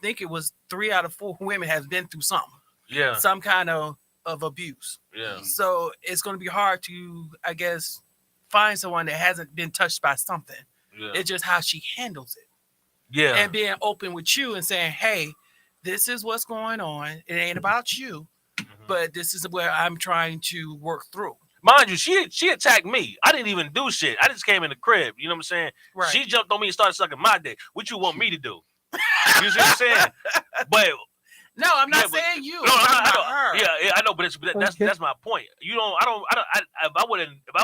think it was 3 out of 4 women have been through something. Yeah. Some kind of abuse. Yeah. So it's going to be hard to, I guess, find someone that hasn't been touched by something. Yeah. It's just how she handles it. Yeah. And being open with you and saying, hey, this is what's going on. It ain't about you, but this is where I'm trying to work through. Mind you, she attacked me. I didn't even do shit. I just came in the crib. You know what I'm saying? Right. She jumped on me and started sucking my dick. What you want me to do? You see what I'm saying? But no, I'm not saying you. No, I'm I know. her. Yeah, I know, but that's my point. If I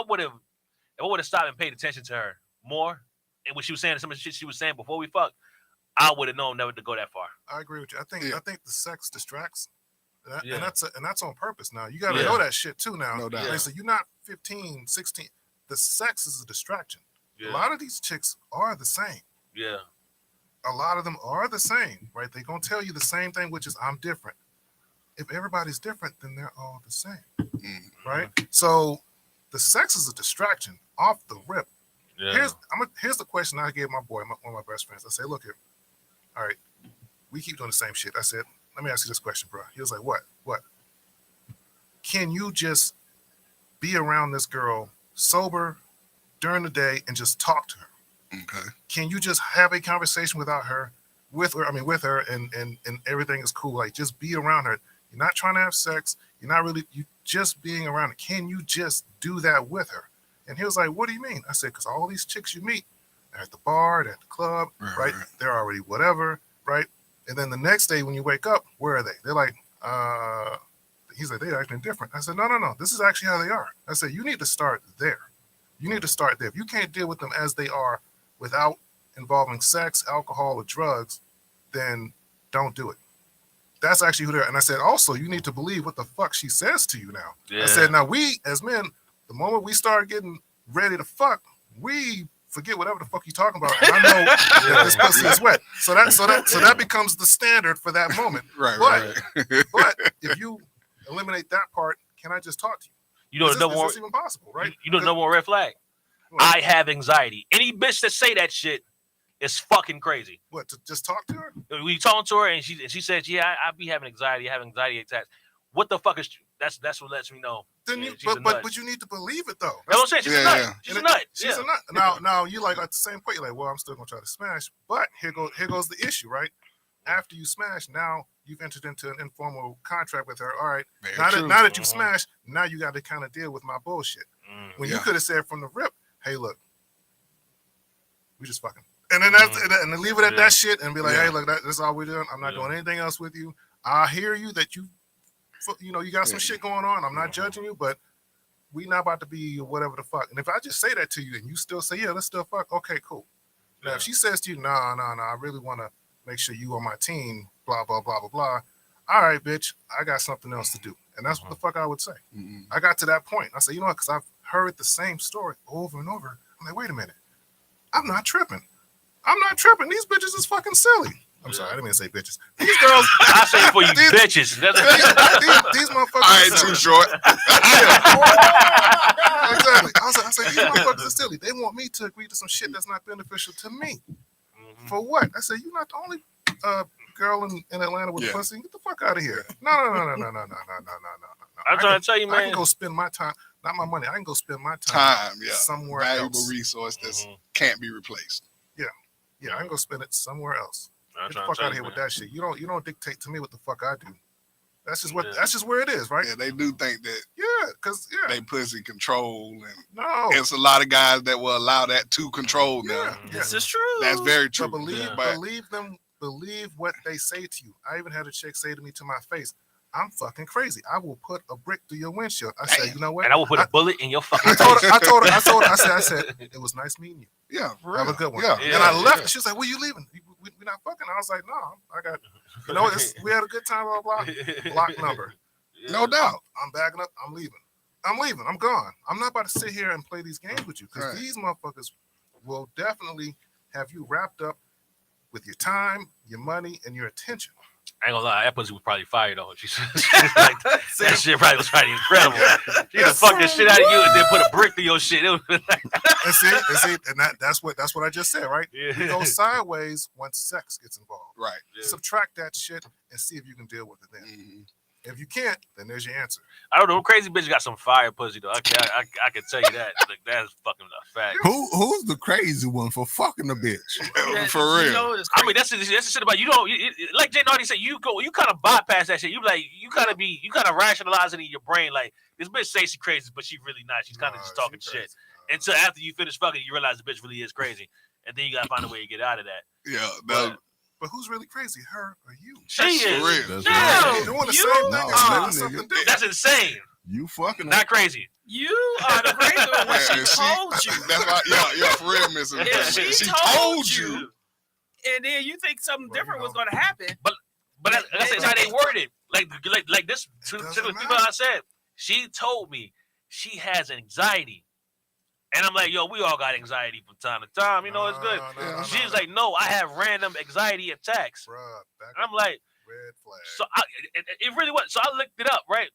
would have stopped and paid attention to her more, and what she was saying, some of the shit she was saying before we fucked, I would have known never to go that far. I agree with you. I think the sex distracts. Yeah. And that's on purpose. Now you got to know that shit too. Now, No doubt. Like, so you're not 15, 16. The sex is a distraction. Yeah. A lot of these chicks are the same. Yeah. A lot of them are the same, right? They're gonna tell you the same thing, which is I'm different. If everybody's different, then they're all the same, right? So the sex is a distraction off the rip. Yeah. Here's the question I gave my boy, one of my best friends. I say, look here, all right, we keep doing the same shit. I said, let me ask you this question, bro. He was like, what? Can you just be around this girl sober during the day and just talk to her? Okay. Can you just have a conversation with her, and everything is cool? Like, just be around her. You're not trying to have sex. You just being around her. Can you just do that with her? And he was like, what do you mean? I said, because all these chicks you meet, they're at the bar, they're at the club, right? They're already whatever, right? And then the next day when you wake up, where are they? They're like, he's like, they're acting different. I said, no. This is actually how they are. I said, you need to start there. You need to start there. If you can't deal with them as they are without involving sex, alcohol, or drugs, then don't do it. That's actually who they are. And I said, also, you need to believe what the fuck she says to you now. Yeah. I said, now we, as men, the moment we start getting ready to fuck, we forget whatever the fuck you talking about. And I know that this pussy is wet. So that becomes the standard for that moment. Right. But if you eliminate that part, can I just talk to you? You know, Is this even possible, right? You know, no more red flag. What? I have anxiety. Any bitch that say that shit is fucking crazy. What, to just talk to her? We talking to her and she says, yeah, I be having anxiety, attacks. What the fuck is that's what lets me know. Then yeah, but you need to believe it though. That's what I'm saying. She's a nut. Yeah. She's a nut. She's a nut. Now you like at the same point, you're like, well, I'm still gonna try to smash. But here goes the issue, right? After you smash, now you've entered into an informal contract with her. All right, now that you smashed, now you got to kind of deal with my bullshit. When you could have said from the rip, hey, look, we just fucking, and then and then leave it at that shit and be like, hey, look, that's all we're doing. I'm not doing anything else with you. I hear you that you got some shit going on. I'm not judging you, but we not about to be whatever the fuck. And if I just say that to you and you still say, yeah, let's still fuck, okay, cool. Now if she says to you, no, I really want to make sure you on my team, blah, blah, blah, blah, blah. All right, bitch, I got something else to do. And that's what the fuck I would say. I got to that point. I said, you know what, because I've heard the same story over and over. I'm like, wait a minute. I'm not tripping. These bitches is fucking silly. I'm sorry, I didn't mean to say bitches. These girls. I say it for you bitches. These motherfuckers. I ain't too short. Exactly. I said, these motherfuckers are silly. They want me to agree to some shit that's not beneficial to me. For what? I said, you're not the only girl in Atlanta with pussy. Get the fuck out of here. No. I'm trying to tell you, man. I can go spend my time, not my money. I can go spend my time somewhere else. Valuable resource that can't be replaced. Yeah, I can go spend it somewhere else. Get the fuck out of here with that shit. You don't dictate to me what the fuck I do. That's just where it is, right? Yeah, they do think that. Yeah, because they pussy control, and no, it's a lot of guys that will allow that to control them. This is true. That's very true. But believe them. Believe what they say to you. I even had a chick say to me to my face, "I'm fucking crazy. I will put a brick through your windshield." I said, "You know what?" And I will put a bullet in your fucking face. I told her. I said, it was nice meeting you. Yeah, have a good one. Yeah. And I left. And she was like, "Where you leaving? We're not fucking." I was like, "No, I got. You know, we had a good time. Blah blah. Block number. No doubt. I'm backing up. I'm leaving. I'm gone. I'm not about to sit here and play these games with you because these motherfuckers will definitely have you wrapped up with your time, your money, and your attention." I ain't gonna lie, that pussy was probably fire though. She's like, that shit probably was probably incredible. She just fuck the shit out of you and then put a brick through your shit. It was like, and see, and that's what I just said, right? Yeah. You go sideways once sex gets involved. Right. Yeah. Subtract that shit and see if you can deal with it then. If you can't, then there's your answer. I don't know. Crazy bitch got some fire pussy though. I can tell you that. Like, that's fucking a fact. Who's the crazy one for fucking a bitch? For real. You know, I mean, that's the shit about you. Don't like JNauti said. You kind of bypass that shit. You kind of rationalize it in your brain. Like this bitch say she's crazy, but she really not. She's kind of just talking shit. Until after you finish fucking, you realize the bitch really is crazy, and then you gotta find a way to get out of that. Yeah. But who's really crazy, her or you? She is. For real. You're doing the same thing. No, Something nigga. different. That's insane. You fucking Not crazy. You are the crazy one when she told you. That's why, yeah, for real, Mrs. If she told you, and then you think something different was going to happen. But that's how they worded. Like this. To the people I said, she told me she has anxiety. And I'm like, yo, we all got anxiety from time to time. You know, it's good. She's like, no, I have random anxiety attacks. And I'm like, red flag. So it really was. So I looked it up, right?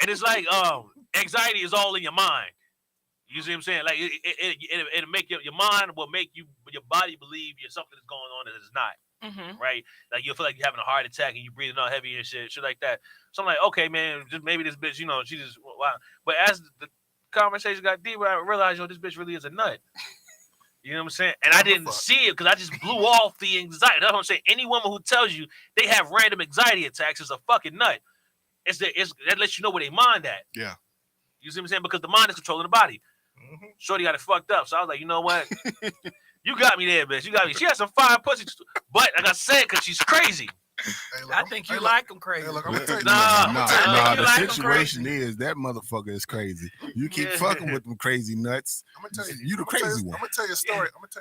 And it's like, anxiety is all in your mind. You see what I'm saying? Like, it'll make your mind will make your body believe something is going on that it's not. Right? Like, you'll feel like you're having a heart attack and you're breathing all heavy and shit like that. So I'm like, okay, man, just maybe this bitch, she just, wow. But as the conversation got deeper, I realized, this bitch really is a nut. You know what I'm saying? And I didn't see it because I just blew off the anxiety. That's what I'm saying. Any woman who tells you they have random anxiety attacks is a fucking nut. That lets you know where they mind at. Yeah. You see what I'm saying? Because the mind is controlling the body. Shorty got it fucked up. So I was like, you know what? You got me there, bitch. You got me. She has some fine pussy. But like I said, because she's crazy. Hey, look, I think you like them crazy. Hey, look, I'm gonna tell you. Nah, You the like 'em situation is that motherfucker is crazy. You keep fucking with them crazy nuts. I'm gonna tell you. You the crazy one. I'm gonna tell you a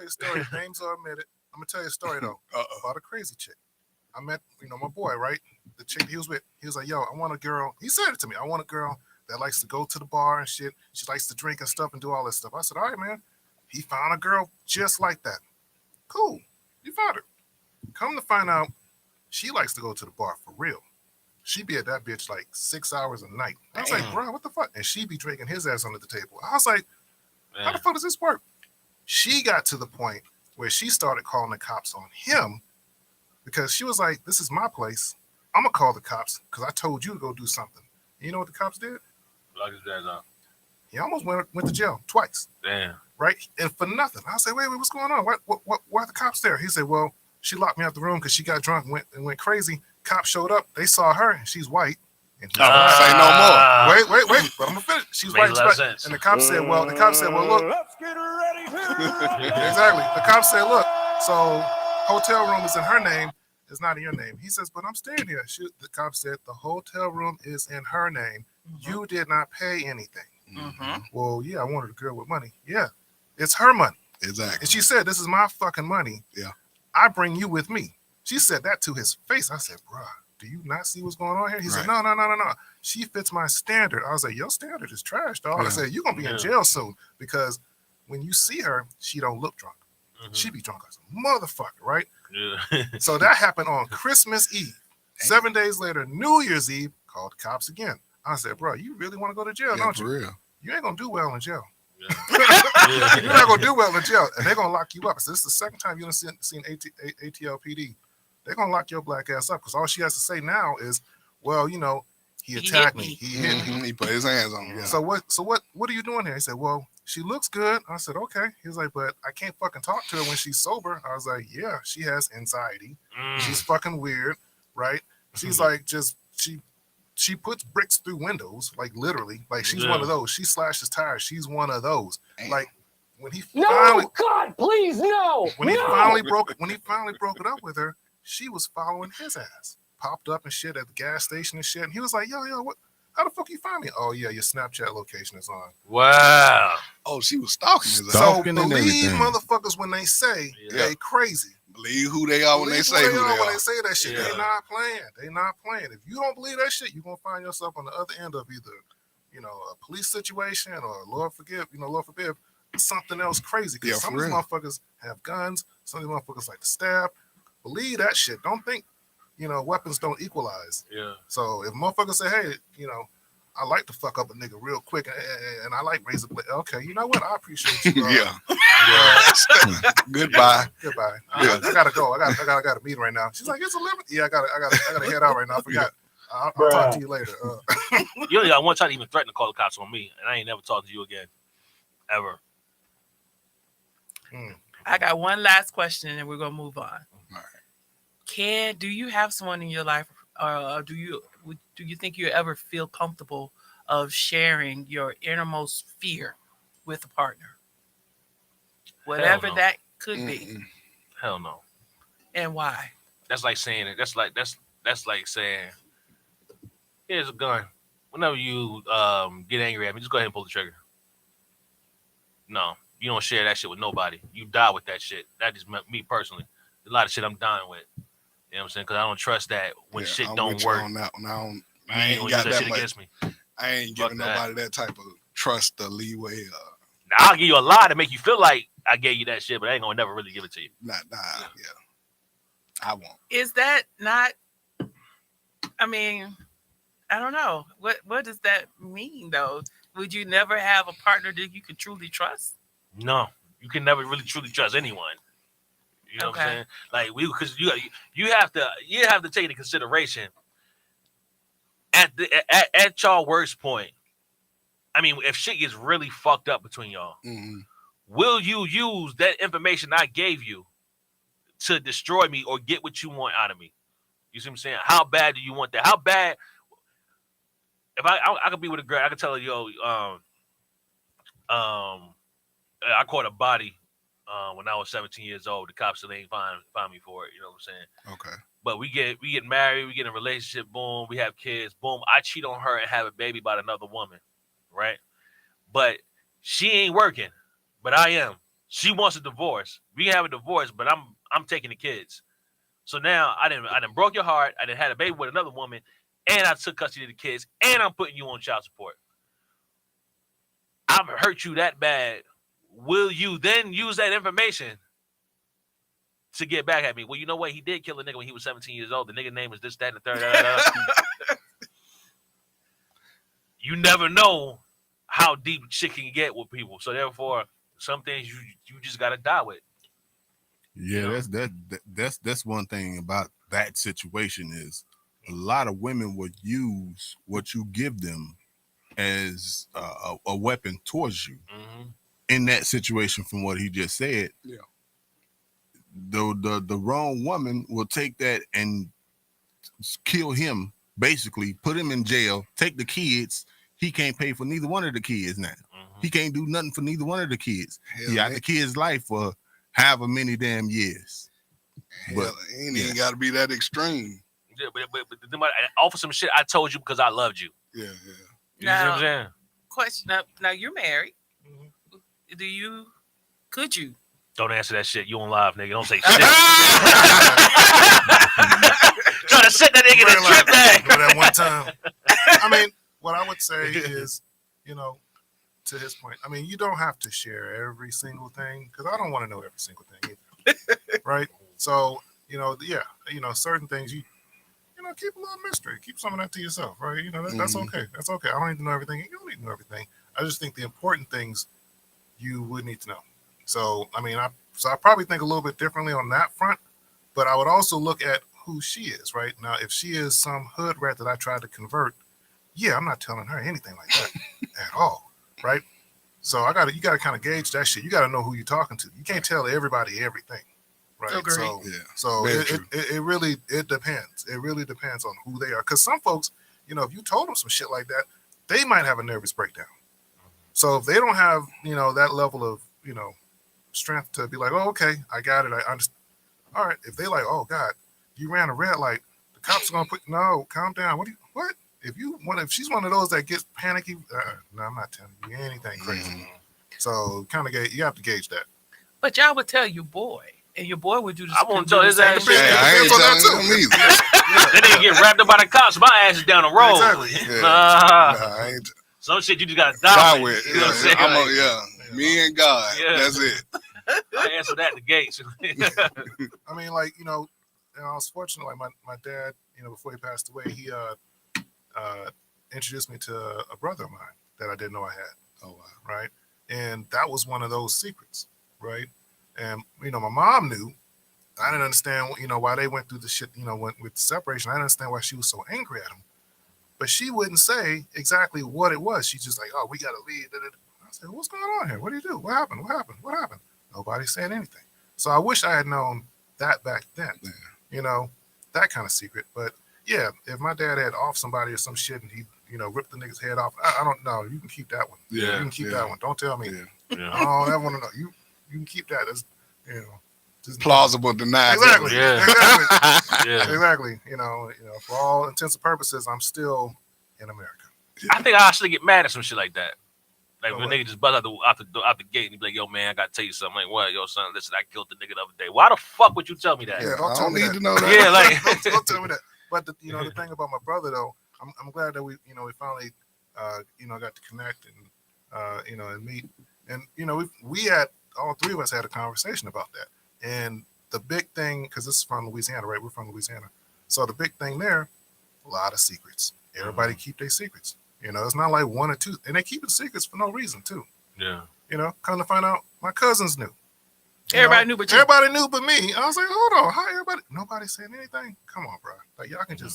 story. Names are omitted. I'm gonna tell you a story though about a crazy chick. I met, my boy, right? The chick he was with. He was like, "Yo, I want a girl." He said it to me. "I want a girl that likes to go to the bar and shit. She likes to drink and stuff and do all that stuff." I said, "All right, man." He found a girl just like that. Cool. You found her. Come to find out, she likes to go to the bar for real. She be at that bitch like 6 hours a night. I was like, bro, what the fuck? And she be drinking his ass under the table. I was like, how the fuck does this work? She got to the point where she started calling the cops on him because she was like, this is my place. I'm going to call the cops because I told you to go do something. And you know what the cops did? Lock his ass up. He almost went to jail twice. Damn. Right? And for nothing. I said, wait, what's going on? Why are the cops there? He said, well, she locked me out the room because she got drunk and went crazy. Cops showed up. They saw her and she's white. And say no more. Wait. But I'm gonna finish. She's white. And the cops said, well, look. Let's get ready to Exactly. The cops said, look, so hotel room is in her name. It's not in your name. He says, but I'm staying here. The cop said the hotel room is in her name. You did not pay anything. Well, yeah, I wanted a girl with money. Yeah, it's her money. Exactly. And she said, this is my fucking money. Yeah. I bring you with me. She said that to his face. I said, bro, do you not see what's going on here? He said, no. She fits my standard. I was like, your standard is trash, dog. I said, you're going to be in jail soon because when you see her, she don't look drunk. She be drunk as a motherfucker, right? Yeah. So that happened on Christmas Eve. 7 days later, New Year's Eve, called the cops again. I said, bro, you really want to go to jail, don't you? For real. You ain't going to do well in jail. Yeah. You're not going to do well in jail. And they're going to lock you up. So this is the second time you've seen ATL PD. They're going to lock your black ass up because all she has to say now is, well, you know, he attacked me. He hit me. He put his hands on me. Yeah. So what are you doing here? He said, well, she looks good. I said, okay. He was like, but I can't fucking talk to her when she's sober. I was like, yeah, she has anxiety. She's fucking weird, right? She's like, she puts bricks through windows, like literally. Like she's one of those. She slashes tires. She's one of those. Damn. Like when he God, please, no. When he finally broke it up with her, she was following his ass. Popped up and shit at the gas station and shit. And he was like, yo, what? How the fuck you find me? Oh yeah, your Snapchat location is on. Wow. Oh, she was stalking his ass. So believe motherfuckers when they say they crazy. Believe who they are when they say who they are. When they say that shit, Yeah. they not playing. They not playing. If you don't believe that shit, you're gonna find yourself on the other end of either, you know, a police situation or Lord forbid, something else crazy. Because some of these motherfuckers have guns. Some of these motherfuckers like to stab. Believe that shit. Don't think, you know, weapons don't equalize. Yeah. So if motherfuckers say, hey, you know, I like to fuck up a nigga real quick and I like razor blade. Okay, you know what? I appreciate you. Goodbye. Goodbye. I gotta go. I got a meeting right now. She's like, it's 11. Yeah, I gotta head out right now. I forgot. I'll talk to you later. You only got one time to even threaten to call the cops on me, and I ain't never talked to you again. Ever. I got one last question and we're gonna move on. All right. Do you have someone in your life, or do you think you ever feel comfortable of sharing your innermost fear with a partner? Whatever no. that could be. Hell no. And why? That's like saying it. That's like saying, here's a gun. Whenever you get angry at me, just go ahead and pull the trigger. No, you don't share that shit with nobody. You die with that shit. That is me personally. A lot of shit I'm dying with. You know what I'm saying? Because I don't trust that when shit don't work. On that one. I ain't got that much. Against me. I ain't giving nobody that type of trust or leeway. Now, I'll give you a lie to make you feel like I gave you that shit, but I ain't gonna never really give it to you. Yeah. I won't. Is that not? I mean, I don't know. What does that mean though? Would you never have a partner that you can truly trust? No, you can never really truly trust anyone. You know what I'm saying? Like because you have to take into consideration at y'all worst point. I mean, if shit gets really fucked up between y'all, will you use that information I gave you to destroy me or get what you want out of me? You see what I'm saying? How bad do you want that? How bad? If I could be with a girl, I could tell her, yo, I caught a body when I was 17 years old. The cops still ain't find me for it. You know what I'm saying? Okay. But we get married, we get in a relationship, boom, we have kids, boom. I cheat on her and have a baby by another woman, right? But she ain't working, but I am. She wants a divorce. We can have a divorce, but I'm taking the kids. So now I didn't broke your heart. I didn't had a baby with another woman, and I took custody of the kids, and I'm putting you on child support. I've hurt you that bad. Will you then use that information to get back at me? Well, you know what? He did kill a nigga when he was 17 years old. The nigga name is this, that, and the third. you never know how deep shit can get with people. So therefore, some things you just gotta die with. Yeah, that's one thing about that situation is a lot of women would use what you give them as a weapon towards you. Mm-hmm. In that situation, from what he just said, Yeah. the wrong woman will take that and kill him, basically put him in jail, take the kids. He can't pay for neither one of the kids now. Mm-hmm. He can't do nothing for neither one of the kids. Hell, He out the kid's life for however many damn years. Hell, it ain't even got to be that extreme. Yeah, but I offer some shit I told you because I loved you. Yeah, You know what I'm saying? Question. Now you're married. Mm-hmm. Could you? Don't answer that shit. You on live, nigga. Don't say shit. Trying to set that nigga in a trip bag. That one time. I mean, what I would say is, to his point, I mean, you don't have to share every single thing because I don't want to know every single thing either. Right? So, certain things you keep a little mystery. Keep some of that to yourself, right? That's okay. That's okay. I don't need to know everything. You don't need to know everything. I just think the important things you would need to know. So, I mean, I probably think a little bit differently on that front, but I would also look at who she is, right? Now, if she is some hood rat that I tried to convert, yeah, I'm not telling her anything like that at all, right? So you gotta kind of gauge that shit. You gotta know who you're talking to. You can't tell everybody everything, right? Agreed. So it really depends. It really depends on who they are. Because some folks, if you told them some shit like that, they might have a nervous breakdown. So if they don't have, that level of, strength to be like, oh, okay, I got it. I understand. All right. If they like, oh God, you ran a red light, the cops are gonna no, calm down. What? If she's one of those that gets panicky, no, I'm not telling you anything crazy. Mm-hmm. So you have to gauge that. But y'all would tell your boy, and your boy would do the I won't tell his ass shit. I ain't telling him either. That nigga get wrapped up by the cops. My ass is down the road. Exactly. Yeah. I ain't some shit you just gotta die with. with. You know what I'm saying? Me and God. Yeah. That's it. I answer that at the gates. I mean, I was fortunate. Like my dad, before he passed away, he introduced me to a brother of mine that I didn't know I had. Oh wow! Right, and that was one of those secrets, right? And my mom knew. I didn't understand, why they went through the shit, with the separation. I didn't understand why she was so angry at him. But she wouldn't say exactly what it was. She's just like, oh, we gotta leave. I said, what's going on here? What do you do? What happened? What happened? Nobody said anything. So I wish I had known that back then, that kind of secret. But yeah, if my dad had off somebody or some shit and he, ripped the nigga's head off, I don't know. You can keep that one. Yeah, you can keep that one. Don't tell me. Yeah. I don't ever want to know. You can keep that. That's, just plausible denial. Exactly. Yeah. Exactly. Yeah. Exactly. For all intents and purposes, I'm still in America. I think I actually get mad at some shit like that. Like when what? nigga just buzz out the gate and he be like, yo, man, I gotta tell you something. Like, what? Yo, son, listen, I killed the nigga the other day. Why the fuck would you tell me that? Yeah, I don't need to know that. Yeah, like don't tell me that. But the thing about my brother though, I'm glad that we finally got to connect and and meet. And we had all three of us had a conversation about that. And the big thing, because this is from Louisiana, right? We're from Louisiana. So the big thing there, a lot of secrets. Everybody keep their secrets. It's not like one or two, and they keep the secrets for no reason too. yeah. Come to find out, my cousins knew. Everybody knew but you. Everybody knew but me. I was like, hold on, how everybody? Nobody saying anything? Come on, bro. Like y'all can tell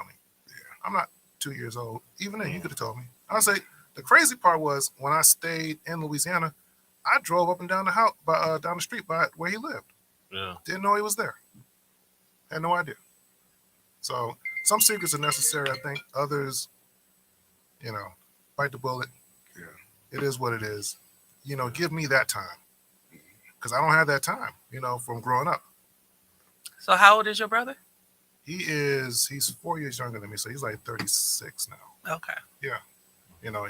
me. Yeah, I'm not 2 years old. Even then, you could have told me. I was like, the crazy part was when I stayed in Louisiana, I drove up and down the house, down the street by where he lived. Yeah. Didn't know he was there. Had no idea. So some secrets are necessary. I think others, bite the bullet. Yeah, it is what it is. Give me that time because I don't have that time. From growing up. So how old is your brother? He's 4 years younger than me, so he's like 36 now. Okay. Yeah,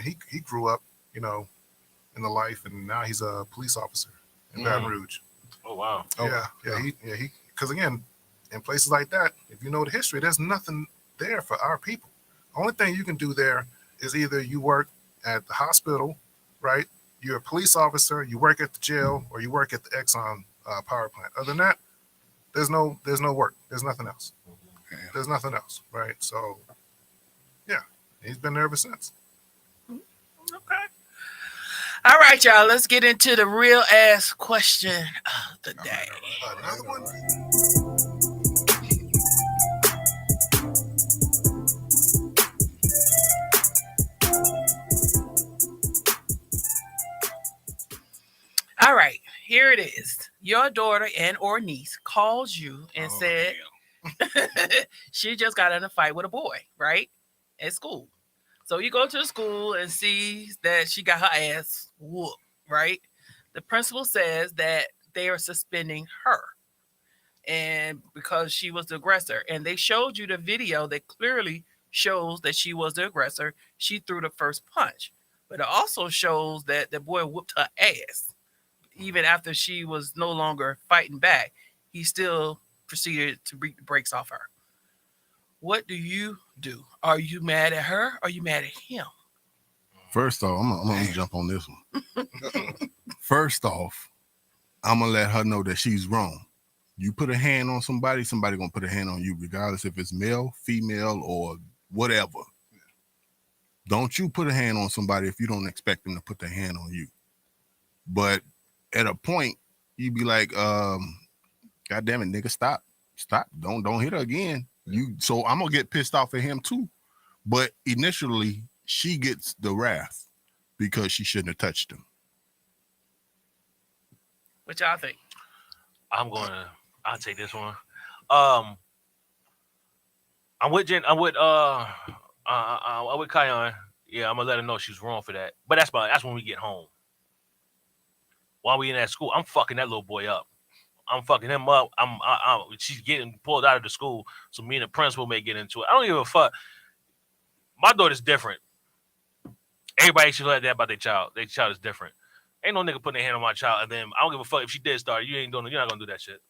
he grew up, in the life, and now he's a police officer in Baton Rouge. Oh wow. He because again, in places like that, if you know the history, there's nothing there for our people. Only thing you can do there is either you work at the hospital, right? You're a police officer, you work at the jail, or you work at the Exxon power plant. Other than that, there's no work. There's nothing else. There's nothing else, right? So, yeah. He's been there ever since. Okay. All right, y'all. Let's get into the real ass question of the day. Another one. All right, here it is. Your daughter and or niece calls you and said she just got in a fight with a boy, right? At school. So you go to the school and see that she got her ass whooped, right? The principal says that they are suspending her and because she was the aggressor. And they showed you the video that clearly shows that she was the aggressor. She threw the first punch. But it also shows that the boy whooped her ass. Even after she was no longer fighting back, he still proceeded to beat the brakes off her. What do you do? Are you mad at her? Or are you mad at him? First off, I'm gonna jump on this one. First off, I'm gonna let her know that she's wrong. You put a hand on somebody gonna put a hand on you, regardless if it's male, female, or whatever. Don't you put a hand on somebody if you don't expect them to put their hand on you. But at a point, you be like, God damn it, nigga, stop. Don't hit her again. So I'm gonna get pissed off at him too. But initially, she gets the wrath because she shouldn't have touched him. What y'all think? I'll take this one. I'm with Kion. Yeah, I'm gonna let her know she's wrong for that. But that's when we get home. While we in that school, I'm fucking that little boy up. I'm fucking him up. She's getting pulled out of the school, so me and the principal may get into it. I don't give a fuck. My daughter's different. Everybody should let that about their child. Their child is different. Ain't no nigga putting their hand on my child, and then I don't give a fuck if she did start. You're not gonna do that shit.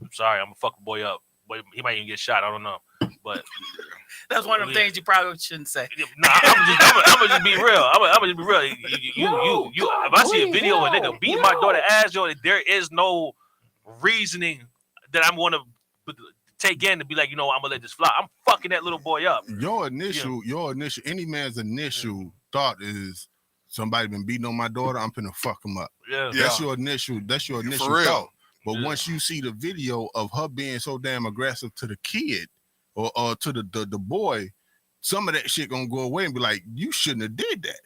I'm sorry, I'm gonna fuck a boy up. But he might even get shot. I don't know. But that's one of the things you probably shouldn't say. Nah, I'm gonna just be real. I'm gonna just be real. You. If I see a video of a nigga beating my daughter ass, yo, there is no reasoning that I'm gonna take in to be like, I'm gonna let this fly. I'm fucking that little boy up. Your initial, any man's initial thought is somebody been beating on my daughter. I'm finna fuck him up. Yeah. That's your initial thought. But once you see the video of her being so damn aggressive to the kid or to the boy, some of that shit gonna go away and be like, you shouldn't have did that.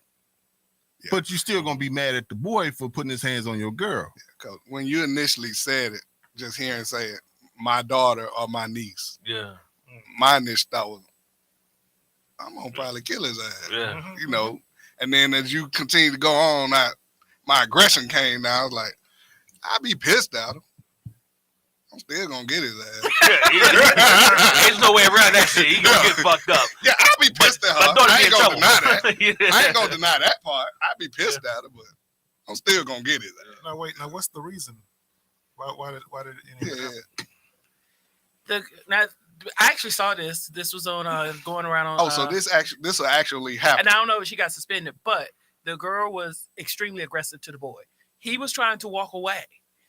Yeah. But you still gonna be mad at the boy for putting his hands on your girl. Yeah, 'cause when you initially said it, just hearing say it, my daughter or my niece. Yeah. My initial thought was, I'm gonna probably kill his ass. Yeah. And then as you continue to go on, my aggression came now. I was like, I'd be pissed at him. I'm still gonna get his ass. There's no way around that shit. He gonna get fucked up. Yeah, I'll be pissed at her. I ain't gonna deny that. I ain't gonna deny that part. I'd be pissed at her, but I'm still gonna get his ass. Now wait, what's the reason? Why did it happen? Now I actually saw this. This was on going around on. So this will actually happen. And I don't know if she got suspended, but the girl was extremely aggressive to the boy. He was trying to walk away.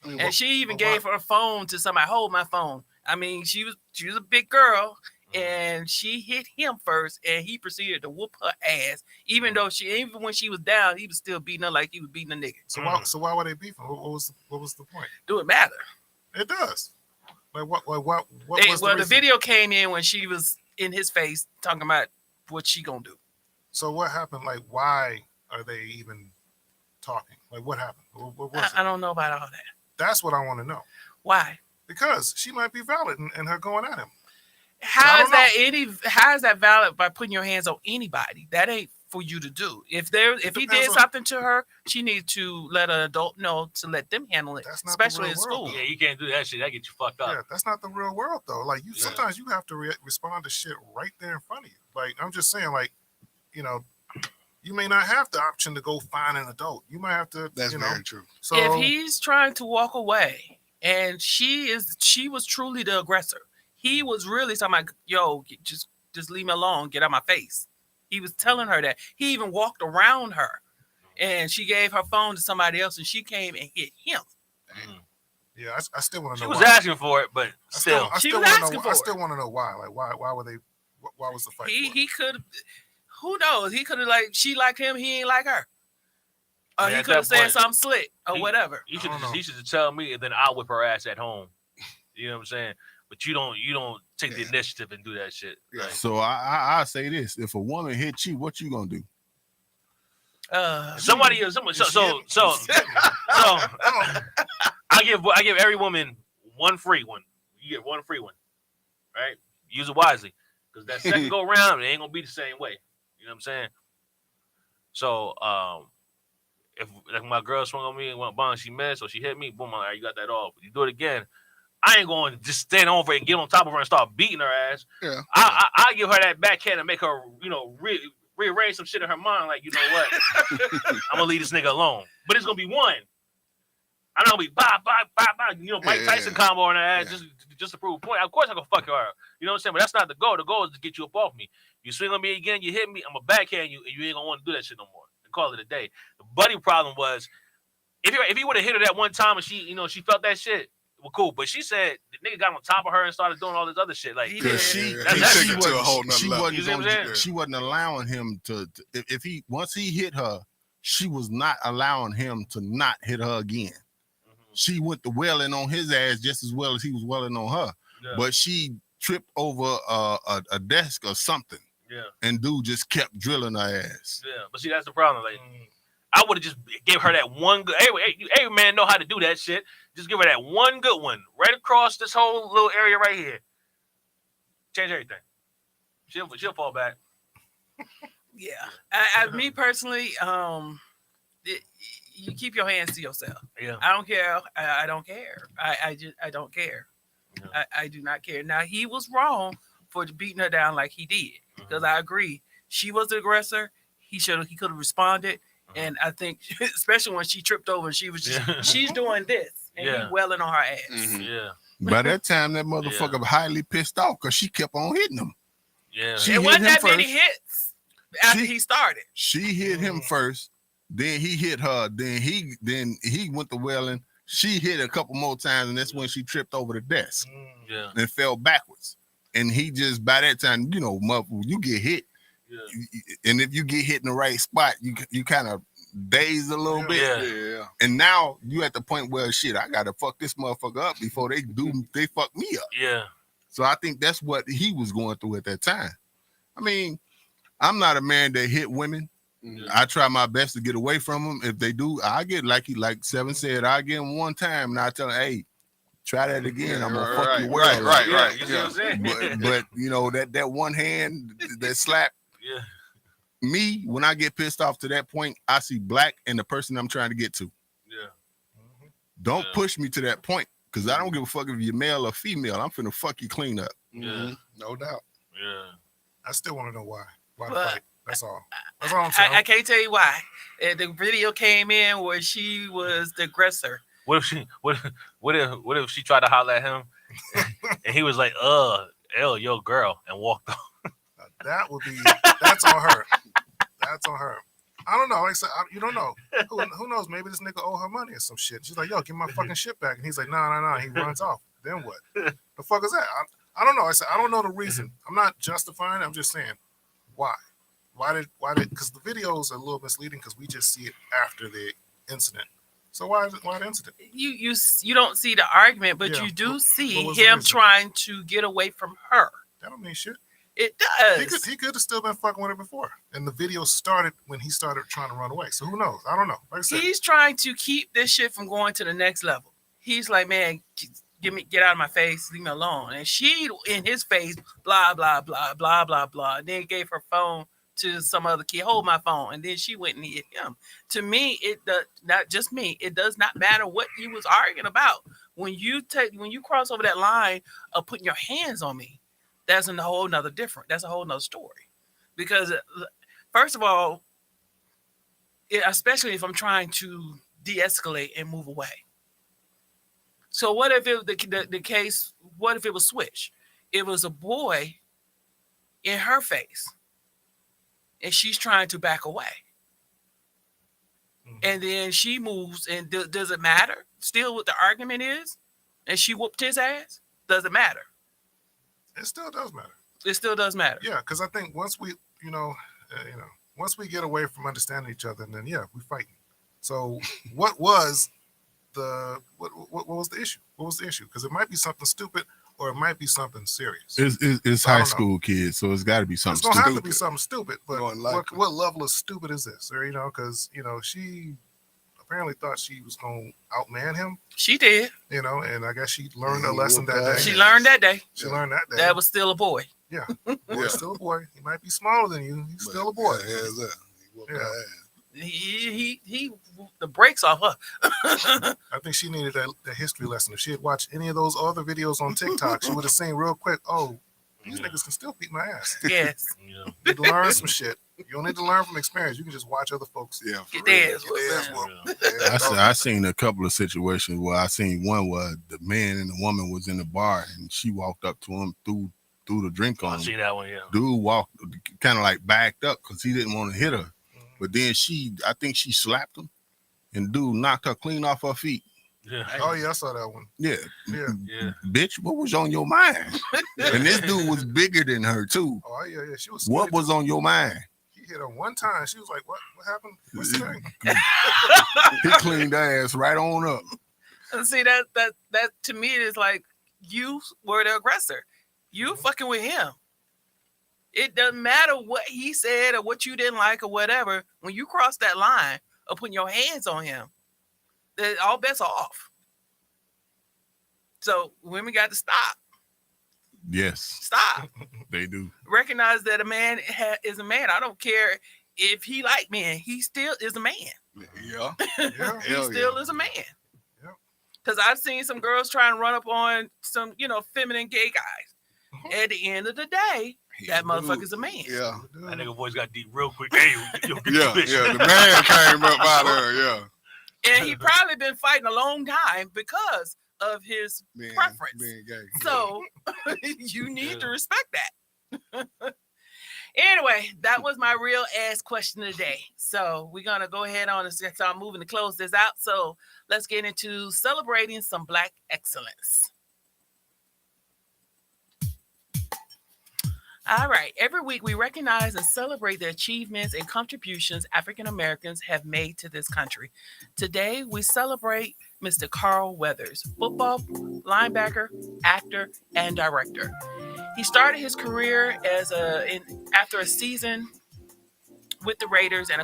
And she even gave her phone to somebody. Hold my phone. I mean, she was a big girl, and she hit him first, and he proceeded to whoop her ass. Even when she was down, he was still beating her like he was beating a nigga. So why were they beefing? What was the point? Do it matter? It does. Like what was the video came in when she was in his face talking about what she gonna do. So what happened? Like, why are they even talking? Like, what happened? What was I don't know about all that. That's what I want to know. Why? Because she might be valid in her going at him. How is that valid by putting your hands on anybody? That ain't for you to do. If he did something to her, she needs to let an adult know to let them handle it, especially in school. Yeah, you can't do that shit. That get you fucked up. Yeah, that's not the real world though. Like sometimes you have to respond to shit right there in front of you. Like I'm just saying, like you may not have the option to go find an adult. You might have to. That's very true. So if he's trying to walk away and she was truly the aggressor, he was really talking about, yo, just leave me alone, get out my face. He was telling her that. He even walked around her, and she gave her phone to somebody else, and she came and hit him. Yeah, I still want to know. She was asking for it, but she was asking for it. I still want to know why. Like, why were they? Why was the fight? He could. who knows? He could have she liked him, he ain't like her. Or Man, he at could have that said point, something slick or whatever. He should tell me, and then I'll whip her ass at home. You know what I'm saying? But you don't take the initiative and do that shit. Yeah. Like, So I say this: if a woman hits you, what you gonna do? somebody I give every woman one free one. You get one free one, right? Use it wisely, because that second go round, it ain't gonna be the same way. You know what I'm saying? So if like my girl swung on me and went bang, she missed or she hit me, boom, all right, you got that off. You do it again, I ain't going to just stand over and get on top of her and start beating her ass. Yeah. I give her that backhand and make her, rearrange some shit in her mind. Like, you know what? I'm gonna leave this nigga alone. But it's gonna be one. I'm not gonna be Mike Tyson combo on her ass just to prove a point. Of course I'm gonna fuck her. You know what I'm saying? But that's not the goal. The goal is to get you up off me. You swing on me again, you hit me, I'm gonna backhand you, and you ain't gonna want to do that shit no more. And call it a day. The buddy problem was if he would have hit her that one time and she felt that shit, well, cool. But she said the nigga got on top of her and started doing all this other shit. Like She wasn't allowing him to if he once he hit her, she was not allowing him to not hit her again. Mm-hmm. She went to welling on his ass just as well as he was welling on her. Yeah. But she tripped over a desk or something. Yeah. And dude just kept drilling her ass. Yeah. But see, that's the problem. Like, I would have just gave her that one good. Hey, man, know how to do that shit. Just give her that one good one right across this whole little area right here. Change everything. She'll fall back. Yeah. Me personally, you keep your hands to yourself. Yeah. I don't care. I don't care. I don't care. Yeah. I do not care. Now, he was wrong for beating her down like he did, because I agree. She was the aggressor. He could have responded. And I think, especially when she tripped over, she was she's doing this, and he welling on her ass. Mm-hmm. Yeah. By that time, that motherfucker was highly pissed off because she kept on hitting him. Yeah. It wasn't that many hits after he started. She hit him first, then he hit her, then he went to welling. She hit a couple more times, and that's when she tripped over the desk. Yeah. And fell backwards. And he just, by that time, you get hit. Yeah. And if you get hit in the right spot, you kind of dazed a little bit. Yeah. And now you at the point where shit, I gotta fuck this motherfucker up before they fuck me up. Yeah. So I think that's what he was going through at that time. I mean, I'm not a man that hit women. Mm-hmm. I try my best to get away from them. If they do, I get like SeVIIn said, I get them one time and I tell them, hey, try that again. I'm gonna fuck your world. Right. You know what I'm saying? But that one hand, that slap. Yeah. Me, when I get pissed off to that point, I see black and the person I'm trying to get to. Yeah. Mm-hmm. Don't push me to that point, because I don't give a fuck if you're male or female. I'm finna fuck you clean up. Yeah. No doubt. Yeah. I still want to know why. Why the fight? That's all. That's all I'm saying. I can't tell you why. The video came in where she was the aggressor. What if she tried to holler at him and he was like, yo, girl, and walked off? That's on her. That's on her. I don't know. Like I said, you don't know. Who knows? Maybe this nigga owe her money or some shit. She's like, yo, give my fucking shit back. And he's like, no. He runs off. Then what? The fuck is that? I don't know. I said, I don't know the reason. I'm not justifying it. I'm just saying, why? Why did? Because the videos are a little misleading because we just see it after the incident. So why the incident? You don't see the argument, but you do see him trying to get away from her. That don't mean shit. It does. He could have still been fucking with her before. And the video started when he started trying to run away. So who knows? I don't know. Like I said, he's trying to keep this shit from going to the next level. He's like, man, get out of my face, leave me alone. And she, in his face, blah, blah, blah, blah, blah, blah. And then gave her phone to some other kid, hold my phone. And then she went and hit him. To me, not just me, it does not matter what you was arguing about. When you cross over that line of putting your hands on me, that's a whole nother different. That's a whole nother story. Because first of all, especially if I'm trying to de-escalate and move away. So what if the case, what if it was switched? It was a boy in her face and she's trying to back away. Mm-hmm. And then she moves, and does it matter still what the argument is? And she whooped his ass? Does it matter? It still does matter. It still does matter. Yeah, because I think once we, once we get away from understanding each other, then yeah, we fighting. So what was what was the issue? What was the issue? Because it might be something stupid or it might be something serious. It's So I high don't know. school kids, so it's got to be It's something gonna have stupid. to be something stupid, but More than likely. what level of stupid is this? Or because she apparently thought she was gonna outman him, She did. and I guess she learned a He lesson whooped that her day. She ass. learned that day. She learned that day. That was still a boy. Yeah, Yeah. still a boy. He might be smaller than you. He's still a boy. Yeah, here's that. He whooped her Yeah. ass. He the brakes off her. I think she needed that history lesson. If she had watched any of those other videos on TikTok, she would have seen real quick, oh, these niggas can still beat my ass. Yes. Yeah. You need to learn some shit. You don't need to learn from experience. You can just watch other folks. Yeah, for Get real. theirs. Get theirs Yeah. whooped. Yeah. I seen a couple of situations where I seen one where the man and the woman was in the bar and she walked up to him, threw the drink I on him. see that one. Yeah. Dude walked, kind of like backed up because he didn't want to hit her. But then I think she slapped him, and dude knocked her clean off her feet. Yeah. Oh yeah, I saw that one. Yeah, Yeah. Yeah. bitch, what was on your mind? And this dude was bigger than her too. Oh yeah. She was. What skinny, was on your mind? He hit her one time. She was like, "What? What happened? What's the thing?" He cleaned her ass right on up. And see that to me is like you were the aggressor. You fucking with him. It doesn't matter what he said or what you didn't like or whatever. When you cross that line of putting your hands on him, all bets are off. So women got to stop. Yes, Stop. they do. Recognize that a man is a man. I don't care if he like men. He still is a man. Yeah. Yeah. He Hell still yeah. is a man. Yep. Because I've seen some girls try and run up on some, feminine gay guys. At the end of the day, that motherfucker's a man. Yeah. That nigga voice got deep real quick. Hey, yo, get Yeah. this bitch. Yeah. The man came up out of her. Yeah. And he probably been fighting a long time because of his preference. Being gay. So you need to respect that. Anyway, that was my real ass question of the day. So we're going to go ahead on and start moving to close this out. So let's get into celebrating some Black excellence. All right. Every week we recognize and celebrate the achievements and contributions African Americans have made to this country. Today we celebrate Mr. Carl Weathers, football linebacker, actor, and director. He started his career after a season with the Raiders and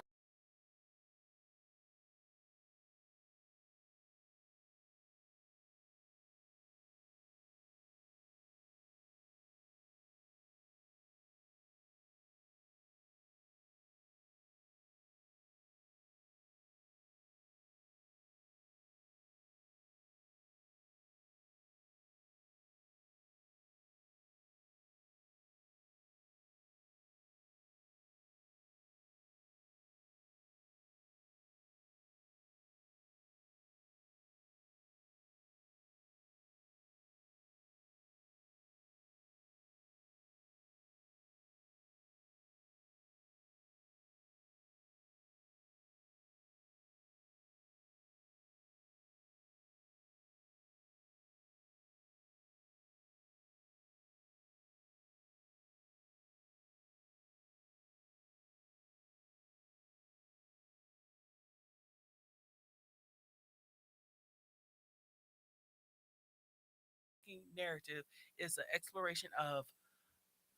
narrative is an exploration of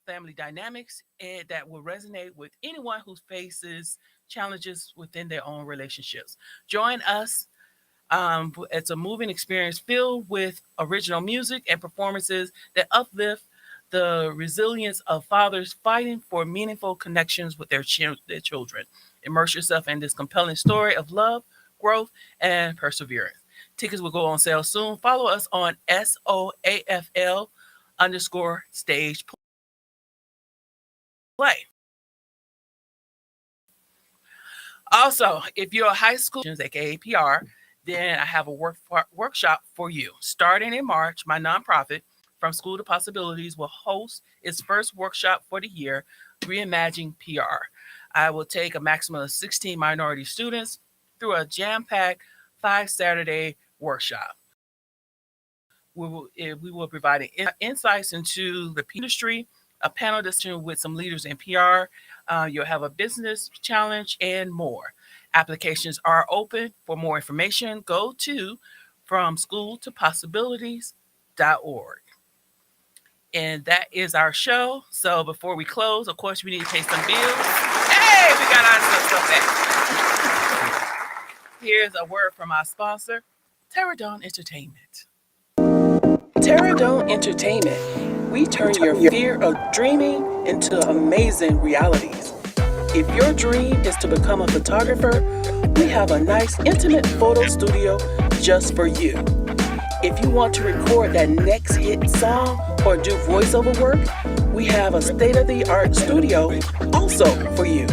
family dynamics and that will resonate with anyone who faces challenges within their own relationships. Join us. It's a moving experience filled with original music and performances that uplift the resilience of fathers fighting for meaningful connections with their children. Immerse yourself in this compelling story of love, growth, and perseverance. Tickets will go on sale soon. Follow us on SOAFL_stage play. Also, if you're a high school, aka PR, then I have a workshop for you. Starting in March, my nonprofit, From School to Possibilities, will host its first workshop for the year, Reimagine PR. I will take a maximum of 16 minority students through a jam-packed 5-Saturday workshop. We will provide insights into the industry, a panel discussion with some leaders in PR, You'll have a business challenge and more. Applications are open. For more information, go to fromschooltopossibilities.org. And that is our show. So before we close, of course, we need to pay some bills. Hey, we got our stuff back. Here's a word from our sponsor, Terradome Entertainment. Terradome Entertainment. We turn your fear of dreaming into amazing realities. If your dream is to become a photographer, we have a nice intimate photo studio just for you. If you want to record that next hit song or do voiceover work, we have a state-of-the-art studio also for you.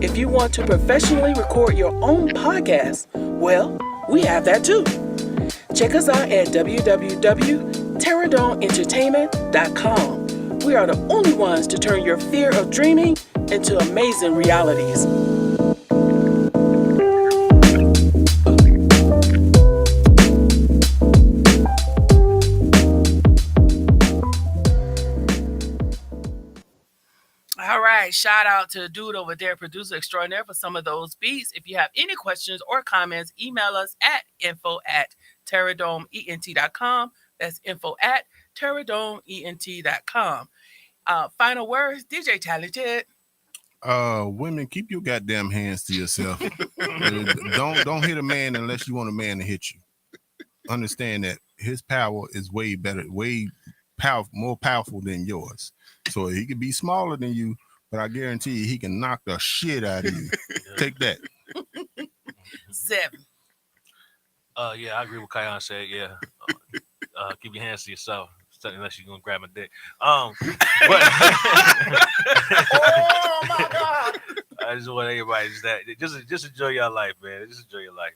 If you want to professionally record your own podcast, well, we have that too. Check us out at www.terradomeentertainment.com. We are the only ones to turn your fear of dreaming into amazing realities. All right, shout out to the dude over there, producer extraordinaire, for some of those beats. If you have any questions or comments, email us at info@terradomient.com. That's info@terradomient.com. Final words, DJ Talented. Women, keep your goddamn hands to yourself. Don't hit a man unless you want a man to hit you. Understand that his power is way better, more powerful than yours. So he could be smaller than you, but I guarantee you he can knock the shit out of you. Take that. 7. Yeah, I agree with Kayan said. Yeah, keep your hands to yourself, unless you're gonna grab a dick. But Oh my God! I just want everybody just enjoy your life, man. Just enjoy your life.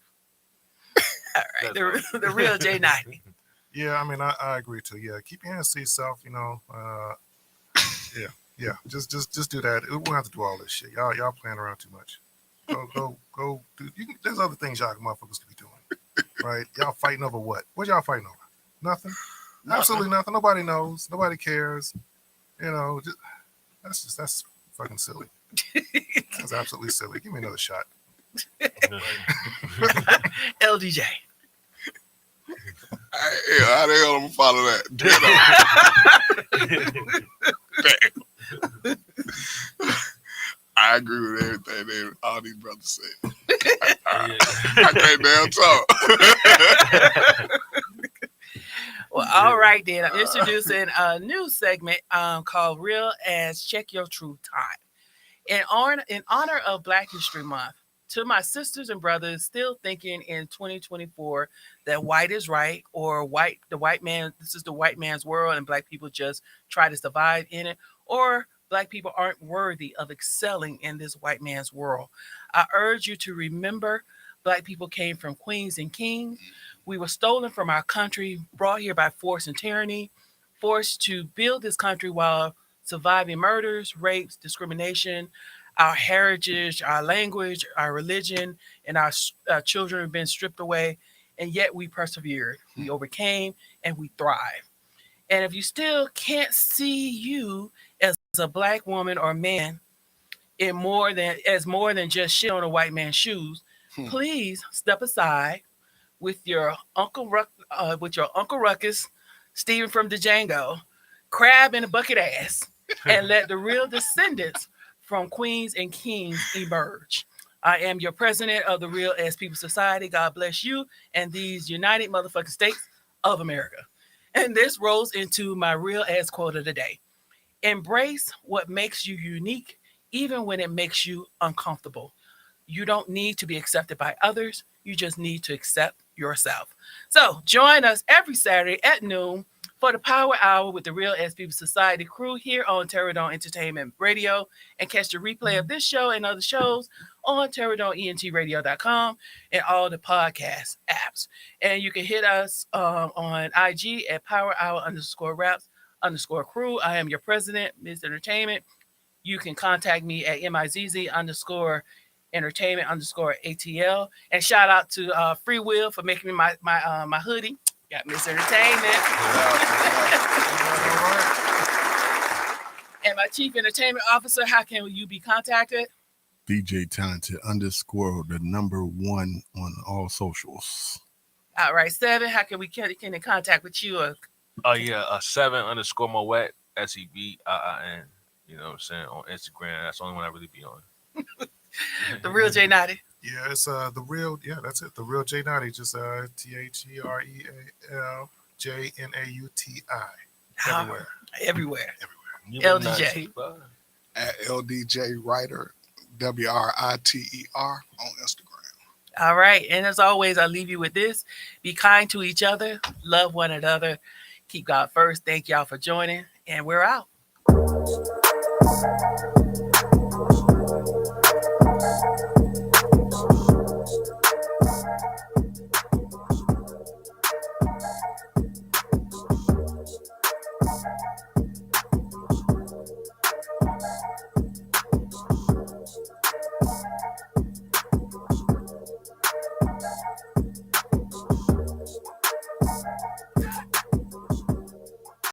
All right, the real JNauti. Yeah, I mean, I agree too. Yeah, keep your hands to yourself. Yeah. Just do that. We won't have to do all this shit. Y'all playing around too much. Go. There's other things y'all motherfuckers could be doing, right? Y'all fighting over what? What y'all fighting over? Nothing. Absolutely nothing. Nobody knows. Nobody cares. That's fucking silly. That's absolutely silly. Give me another shot. LDJ. How the hell I'm gonna follow that? Damn. I agree with everything that all these brothers said. I can't damn talk. Well, all right then. I'm introducing a new segment called Real As Check Your True Time. In honor of Black History Month, to my sisters and brothers still thinking in 2024 that white is right, or this is the white man's world and Black people just try to survive in it, or Black people aren't worthy of excelling in this white man's world. I urge you to remember Black people came from queens and kings. We were stolen from our country, brought here by force and tyranny, forced to build this country while surviving murders, rapes, discrimination. Our heritage, our language, our religion, and our children have been stripped away, and yet we persevered. We overcame, and we thrive. And if you still can't see you as a Black woman or man in more than just shit on a white man's shoes, please step aside with your Uncle Ruckus, Stephen from Django, crab in a bucket ass, and let the real descendants from queens and kings emerge. I am your president of the Real As People Society. God bless you and these United Motherfucking States of America. And this rolls into my Real As quote of the day. Embrace what makes you unique, even when it makes you uncomfortable. You don't need to be accepted by others. You just need to accept yourself. So join us every Saturday at noon for the Power Hour with the Real As People Society crew here on Terradome Entertainment Radio, and catch the replay of this show and other shows on terradomeentradio.com and all the podcast apps. And you can hit us on IG at Power Hour _raps_crew. I am your president, Ms. Entertainment. You can contact me at MIZZ_entertainment_ATL. And shout out to Free Will for making me my hoodie. Got Miss Entertainment. And my chief entertainment officer, how can you be contacted? DJ Talented _ the number 1 on all socials. All right, SeVIIn, how can we get in contact with you? Yeah, SeVIIn _ Moet, SeVIIn. You know what I'm saying, on Instagram. That's the only one I really be on. The real JNauti. Yeah, it's the real. Yeah, that's it. The real JNauti. Just TheRealJNauti. Everywhere. LDJ. At LDJ Writer, WRITER on Instagram. All right. And as always, I'll leave you with this. Be kind to each other. Love one another. Keep God first. Thank y'all for joining. And we're out.